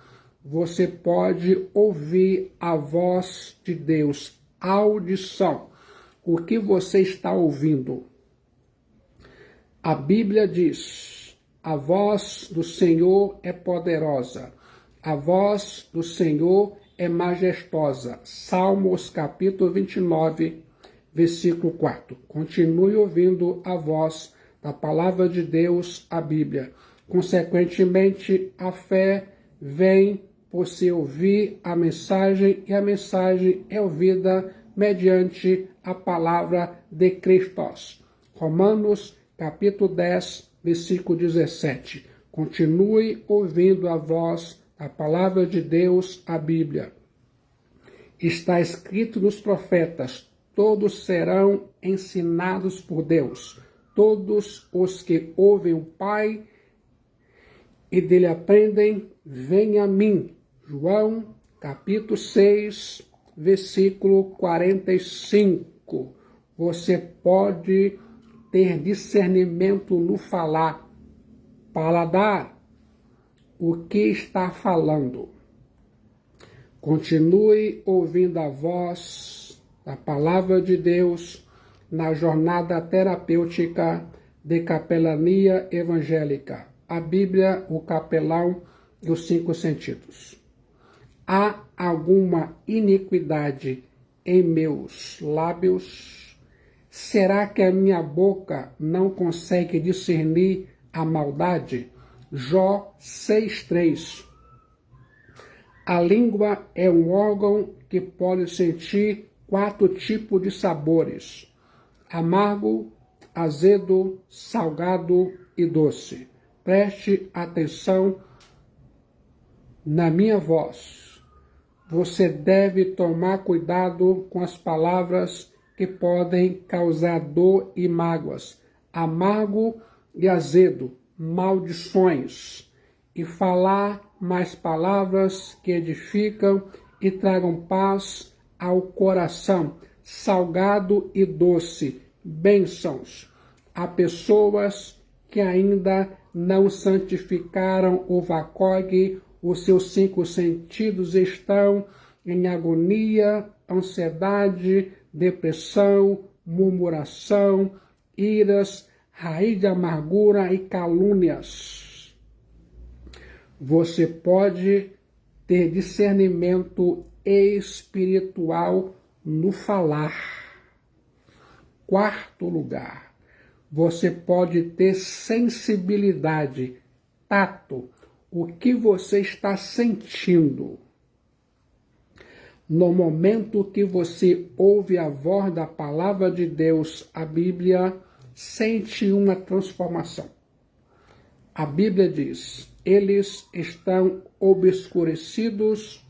você pode ouvir a voz de Deus, audição. O que você está ouvindo? A Bíblia diz: a voz do Senhor é poderosa, a voz do Senhor é majestosa. Salmos capítulo 29, versículo 4. Continue ouvindo a voz da palavra de Deus, a Bíblia. Consequentemente, a fé vem por se ouvir a mensagem, e a mensagem é ouvida mediante a palavra de Cristo. Romanos capítulo 10, versículo 17. Continue ouvindo a voz da palavra de Deus, a Bíblia. Está escrito nos profetas: todos serão ensinados por Deus. Todos os que ouvem o Pai e dele aprendem, vêm a mim. João, capítulo 6, versículo 45. Você pode ter discernimento no falar, paladar, o que está falando. Continue ouvindo a voz da palavra de Deus na jornada terapêutica de capelania evangélica. A Bíblia, o capelão e os 5 sentidos. Há alguma iniquidade em meus lábios? Será que a minha boca não consegue discernir a maldade? Jó 6,3. A língua é um órgão que pode sentir 4 tipos de sabores: amargo, azedo, salgado e doce. Preste atenção na minha voz. Você deve tomar cuidado com as palavras que podem causar dor e mágoas, amargo e azedo, maldições, e falar mais palavras que edificam e tragam paz ao coração, salgado e doce, bênçãos. Há pessoas que ainda não santificaram o VACOG, os seus 5 sentidos estão em agonia, ansiedade, depressão, murmuração, iras, raiz de amargura e calúnias. Você pode ter discernimento espiritual no falar. 4º lugar, Você pode ter sensibilidade, tato, o que você está sentindo. No momento que você ouve a voz da palavra de Deus, a Bíblia sente uma transformação. A Bíblia diz: eles estão obscurecidos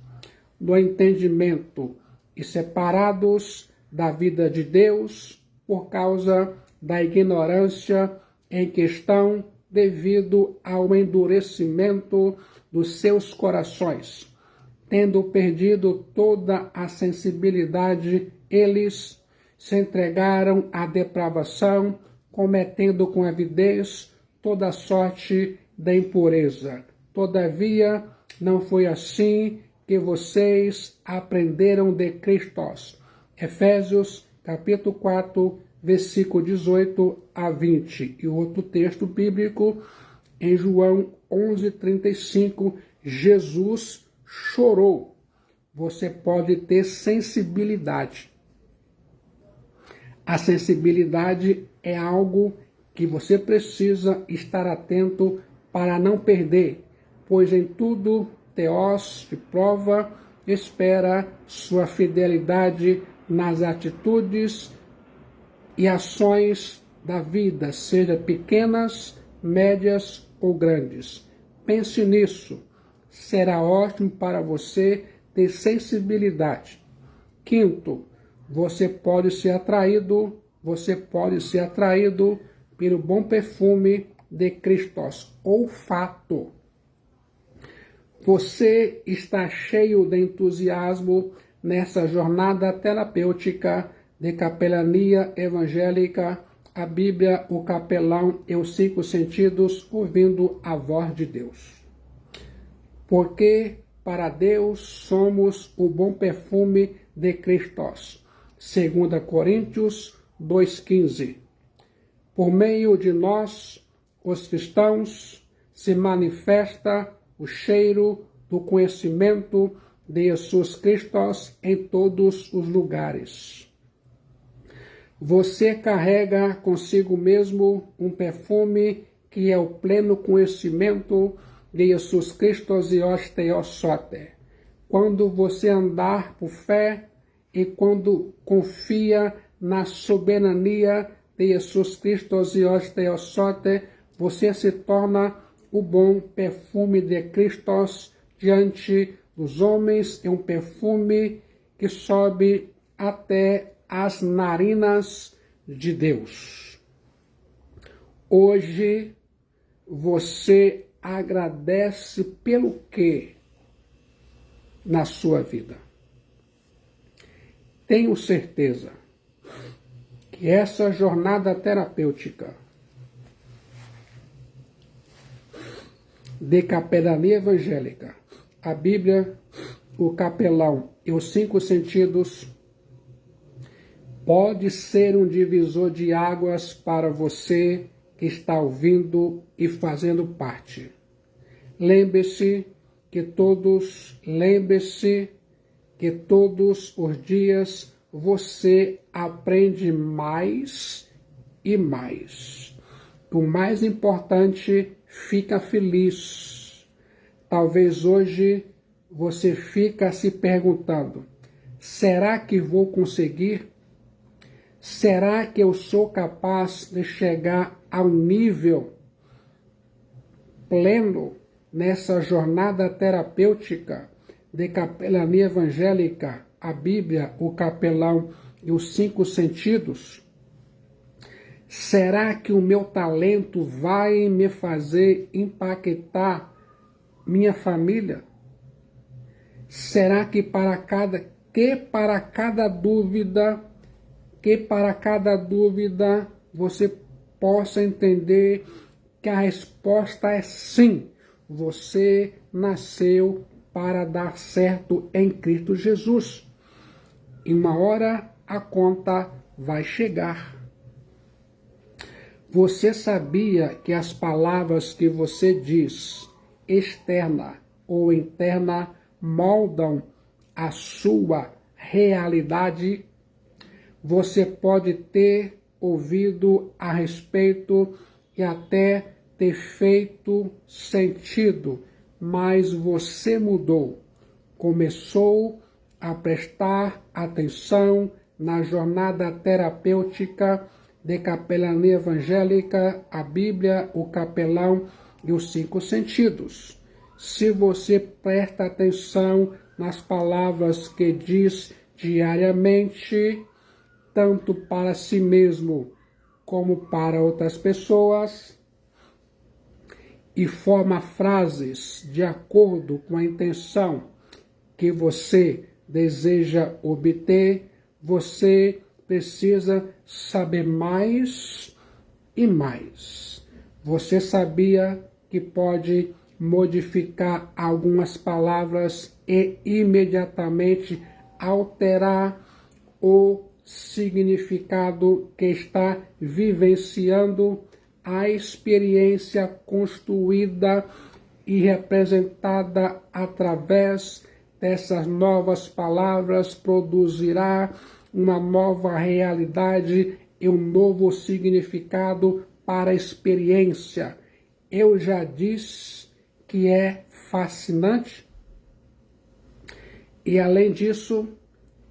do entendimento e separados da vida de Deus por causa da ignorância em que estão devido ao endurecimento dos seus corações. Tendo perdido toda a sensibilidade, eles se entregaram à depravação, cometendo com avidez toda sorte de impureza. Todavia, não foi assim que vocês aprenderam de Cristo. Efésios, capítulo 4, versículo 18 a 20. E outro texto bíblico, em João 11:35, Jesus chorou. Você pode ter sensibilidade. A sensibilidade é algo que você precisa estar atento para não perder, pois em tudo Deus te prova, espera sua fidelidade nas atitudes e ações da vida, seja pequenas, médias ou grandes. Pense nisso. Será ótimo para você ter sensibilidade. Quinto, você pode ser atraído pelo bom perfume de Cristo. Olfato. Você está cheio de entusiasmo nessa jornada terapêutica de capelania evangélica, a Bíblia, o capelão e os 5 sentidos, ouvindo a voz de Deus. Porque para Deus somos o bom perfume de Cristo. 2 Coríntios 2,15. Por meio de nós, os cristãos, se manifesta o cheiro do conhecimento de Jesus Cristo em todos os lugares. Você carrega consigo mesmo um perfume que é o pleno conhecimento de Jesus Cristo e Osteosote. Quando você andar por fé e quando confia na soberania de Jesus Cristo e Osteosote, você se torna o bom perfume de Cristo diante dos homens, é um perfume que sobe até as narinas de Deus. Hoje você agradece pelo quê na sua vida? Tenho certeza que essa jornada terapêutica de capelania evangélica, a Bíblia, o capelão e os 5 sentidos, pode ser um divisor de águas para você que está ouvindo e fazendo parte. Lembre-se que todos os dias você aprende mais e mais. O mais importante, fica feliz. Talvez hoje você fica se perguntando: será que vou conseguir? Será que eu sou capaz de chegar ao nível pleno nessa jornada terapêutica de capelania evangélica, a Bíblia, o capelão e os 5 sentidos? Será que o meu talento vai me fazer impactar minha família? Será que para cada dúvida você possa entender que a resposta é sim. Você nasceu para dar certo em Cristo Jesus. E uma hora a conta vai chegar. Você sabia que as palavras que você diz, externa ou interna, moldam a sua realidade? Você pode ter ouvido a respeito e até ter feito sentido, mas você mudou. Começou a prestar atenção na jornada terapêutica de capelania evangélica, a Bíblia, o capelão e os 5 sentidos. Se você presta atenção nas palavras que diz diariamente, tanto para si mesmo como para outras pessoas, e forma frases de acordo com a intenção que você deseja obter, você precisa saber mais e mais. Você sabia que pode modificar algumas palavras e imediatamente alterar o significado que está vivenciando? A experiência construída e representada através dessas novas palavras produzirá uma nova realidade e um novo significado para a experiência. Eu já disse que é fascinante. E além disso,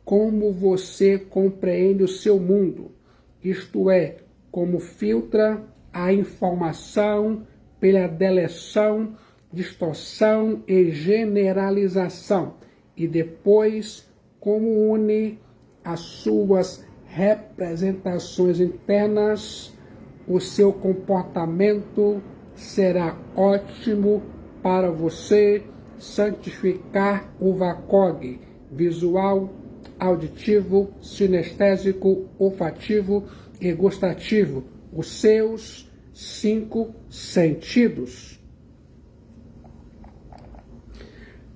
como você compreende o seu mundo, isto é, como filtra a informação pela deleção, distorção e generalização, e depois como une as suas representações internas, o seu comportamento será ótimo para você santificar o VACOG, visual, auditivo, sinestésico, olfativo e gustativo, os seus 5 sentidos.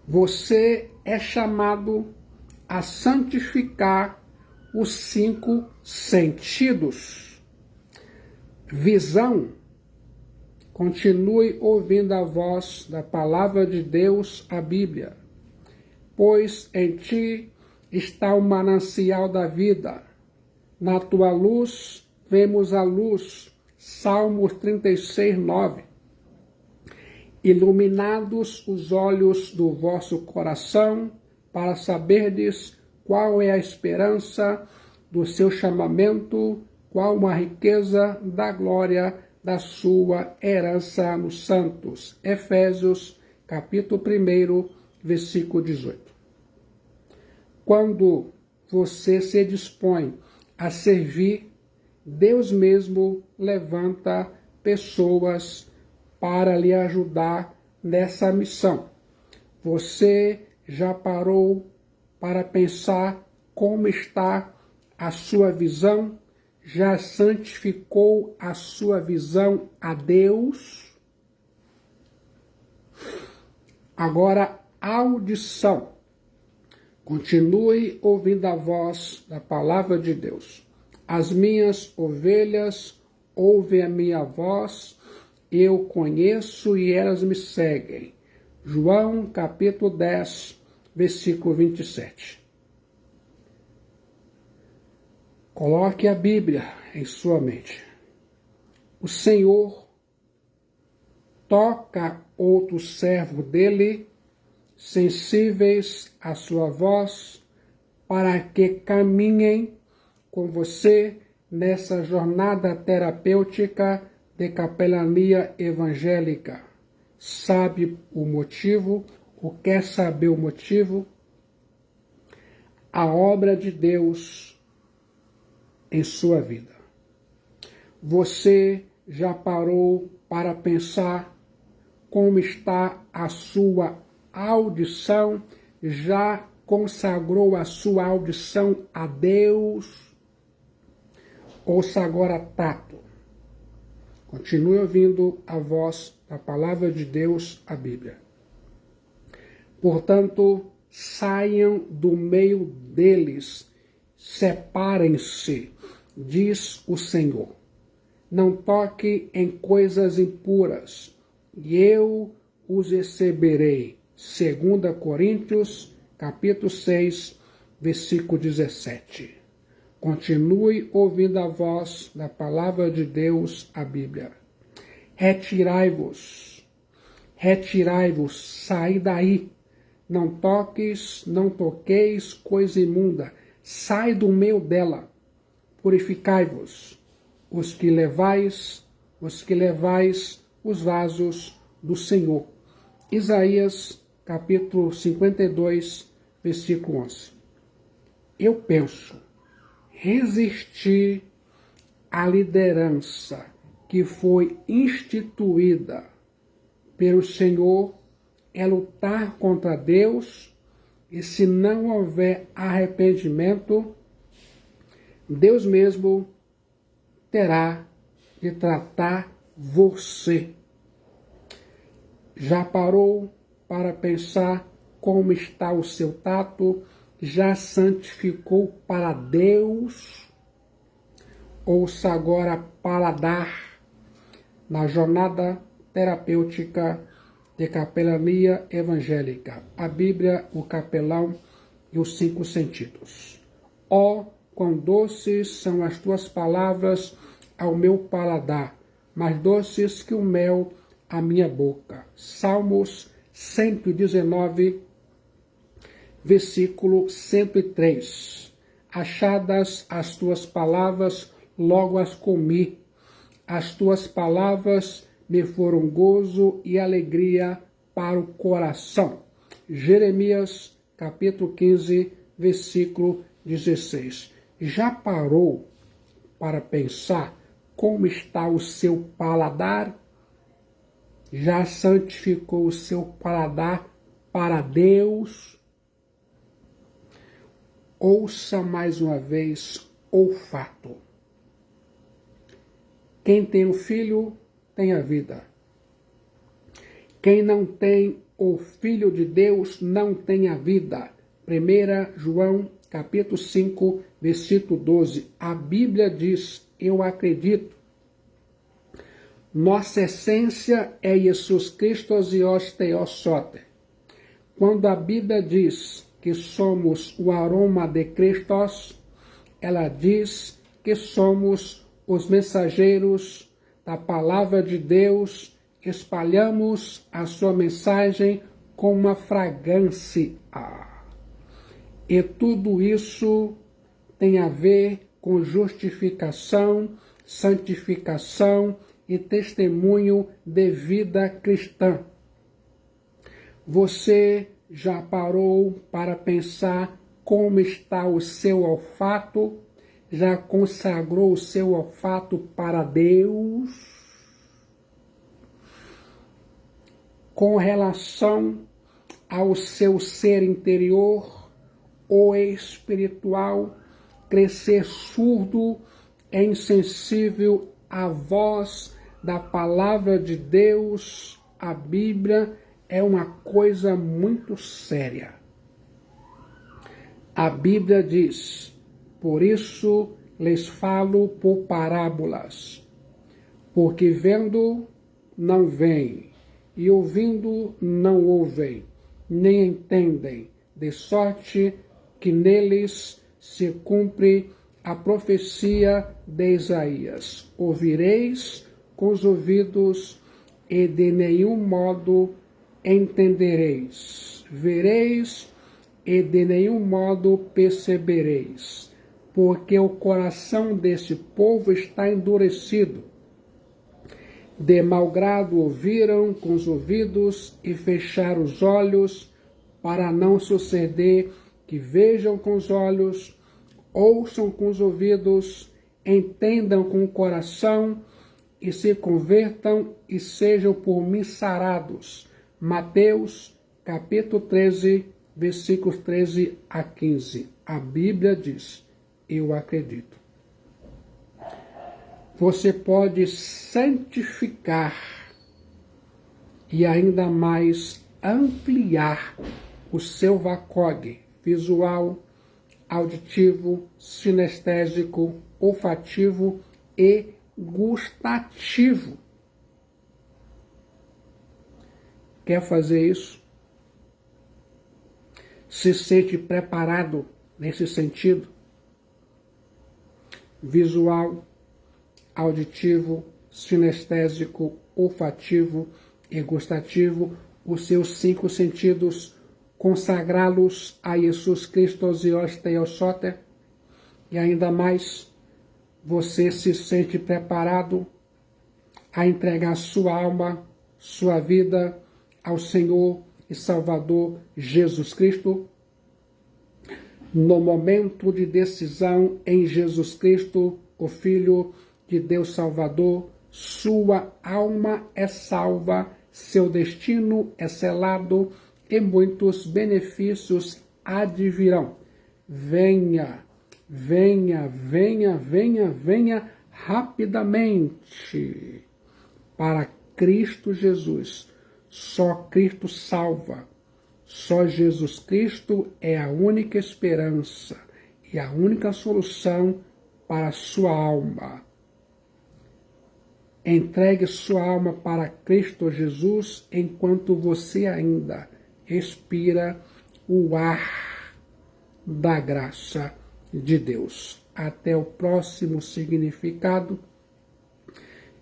Você é chamado a santificar os 5 sentidos. Visão. Continue ouvindo a voz da palavra de Deus, a Bíblia. Pois em ti está o manancial da vida. Na tua luz vemos a luz. Salmos 36, 9. Iluminados os olhos do vosso coração, para saberdes qual é a esperança do seu chamamento, qual a riqueza da glória da sua herança nos santos. Efésios, capítulo 1, versículo 18. Quando você se dispõe a servir, Deus mesmo levanta pessoas para lhe ajudar nessa missão. Você já parou para pensar como está a sua visão? Já santificou a sua visão a Deus? Agora, audição. Continue ouvindo a voz da palavra de Deus. As minhas ovelhas ouvem a minha voz, eu conheço e elas me seguem. João, capítulo 10, versículo 27. Coloque a Bíblia em sua mente. O Senhor toca outro servo dele, sensíveis à sua voz, para que caminhem com você nessa jornada terapêutica de capelania evangélica. Sabe o motivo? Ou quer saber o motivo? A obra de Deus em sua vida. Você já parou para pensar como está a sua audição? Já consagrou a sua audição a Deus? Ouça agora tato. Continue ouvindo a voz da palavra de Deus, a Bíblia. Portanto, saiam do meio deles, separem-se, diz o Senhor. Não toque em coisas impuras, e eu os receberei. 2 Coríntios, capítulo 6, versículo 17. Continue ouvindo a voz da palavra de Deus, a Bíblia. Retirai-vos, saí daí. Não toques, não toqueis coisa imunda. Sai do meio dela. Purificai-vos, os que levais os vasos do Senhor. Isaías, capítulo 52, versículo 11. Eu penso, resistir à liderança que foi instituída pelo Senhor é lutar contra Deus, e se não houver arrependimento, Deus mesmo terá de tratar você. Já parou para pensar como está o seu tato? Já santificou para Deus? Ouça agora paladar na jornada terapêutica de capelania evangélica. A Bíblia, o capelão e os 5 sentidos. Ó, quão doces são as tuas palavras ao meu paladar, mais doces que o mel à minha boca. Salmos 119, versículo 103. Achadas as tuas palavras, logo as comi. As tuas palavras me foram gozo e alegria para o coração. Jeremias, capítulo 15, versículo 16. Já parou para pensar como está o seu paladar? Já santificou o seu paladar para Deus? Ouça mais uma vez olfato. Quem tem um filho, tem a vida. Quem não tem o Filho de Deus, não tem a vida. 1 João, capítulo 5, versículo 12. A Bíblia diz, eu acredito. Nossa essência é Jesus Cristo e os Theosote. Quando a Bíblia diz que somos o aroma de Cristo, ela diz que somos os mensageiros da palavra de Deus, espalhamos a sua mensagem com uma fragrância. E tudo isso tem a ver com justificação, santificação e testemunho de vida cristã. Você já parou para pensar como está o seu olfato? Já consagrou o seu olfato para Deus? Com relação ao seu ser interior ou espiritual, crescer surdo e insensível à voz da palavra de Deus, a Bíblia, é uma coisa muito séria. A Bíblia diz, por isso lhes falo por parábolas, porque vendo não veem, e ouvindo não ouvem, nem entendem, de sorte que neles se cumpre a profecia de Isaías. Ouvireis com os ouvidos e de nenhum modo entendereis. Vereis e de nenhum modo percebereis, porque o coração desse povo está endurecido. De mau grado ouviram com os ouvidos e fecharam os olhos, para não suceder que vejam com os olhos, ouçam com os ouvidos, entendam com o coração e se convertam e sejam por mim sarados. Mateus, capítulo 13, versículos 13 a 15. A Bíblia diz, eu acredito. Você pode santificar e ainda mais ampliar o seu VACOG visual, auditivo, sinestésico, olfativo e gustativo. Quer fazer isso? Se sente preparado nesse sentido? visual, auditivo, sinestésico, olfativo e gustativo, os seus 5 sentidos, consagrá-los a Jesus Cristo e Theosote, e ainda mais, você se sente preparado a entregar sua alma, sua vida ao Senhor e Salvador Jesus Cristo? No momento de decisão em Jesus Cristo, o Filho de Deus Salvador, sua alma é salva, seu destino é selado e muitos benefícios advirão. Venha, venha, venha, venha, venha rapidamente para Cristo Jesus. Só Cristo salva. Só Jesus Cristo é a única esperança e a única solução para a sua alma. Entregue sua alma para Cristo Jesus enquanto você ainda respira o ar da graça de Deus. Até o próximo significado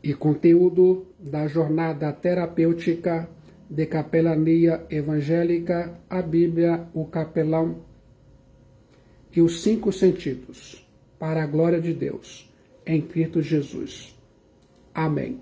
e conteúdo da jornada terapêutica de capelania evangélica, a Bíblia, o capelão e os 5 sentidos, para a glória de Deus, em Cristo Jesus. Amém.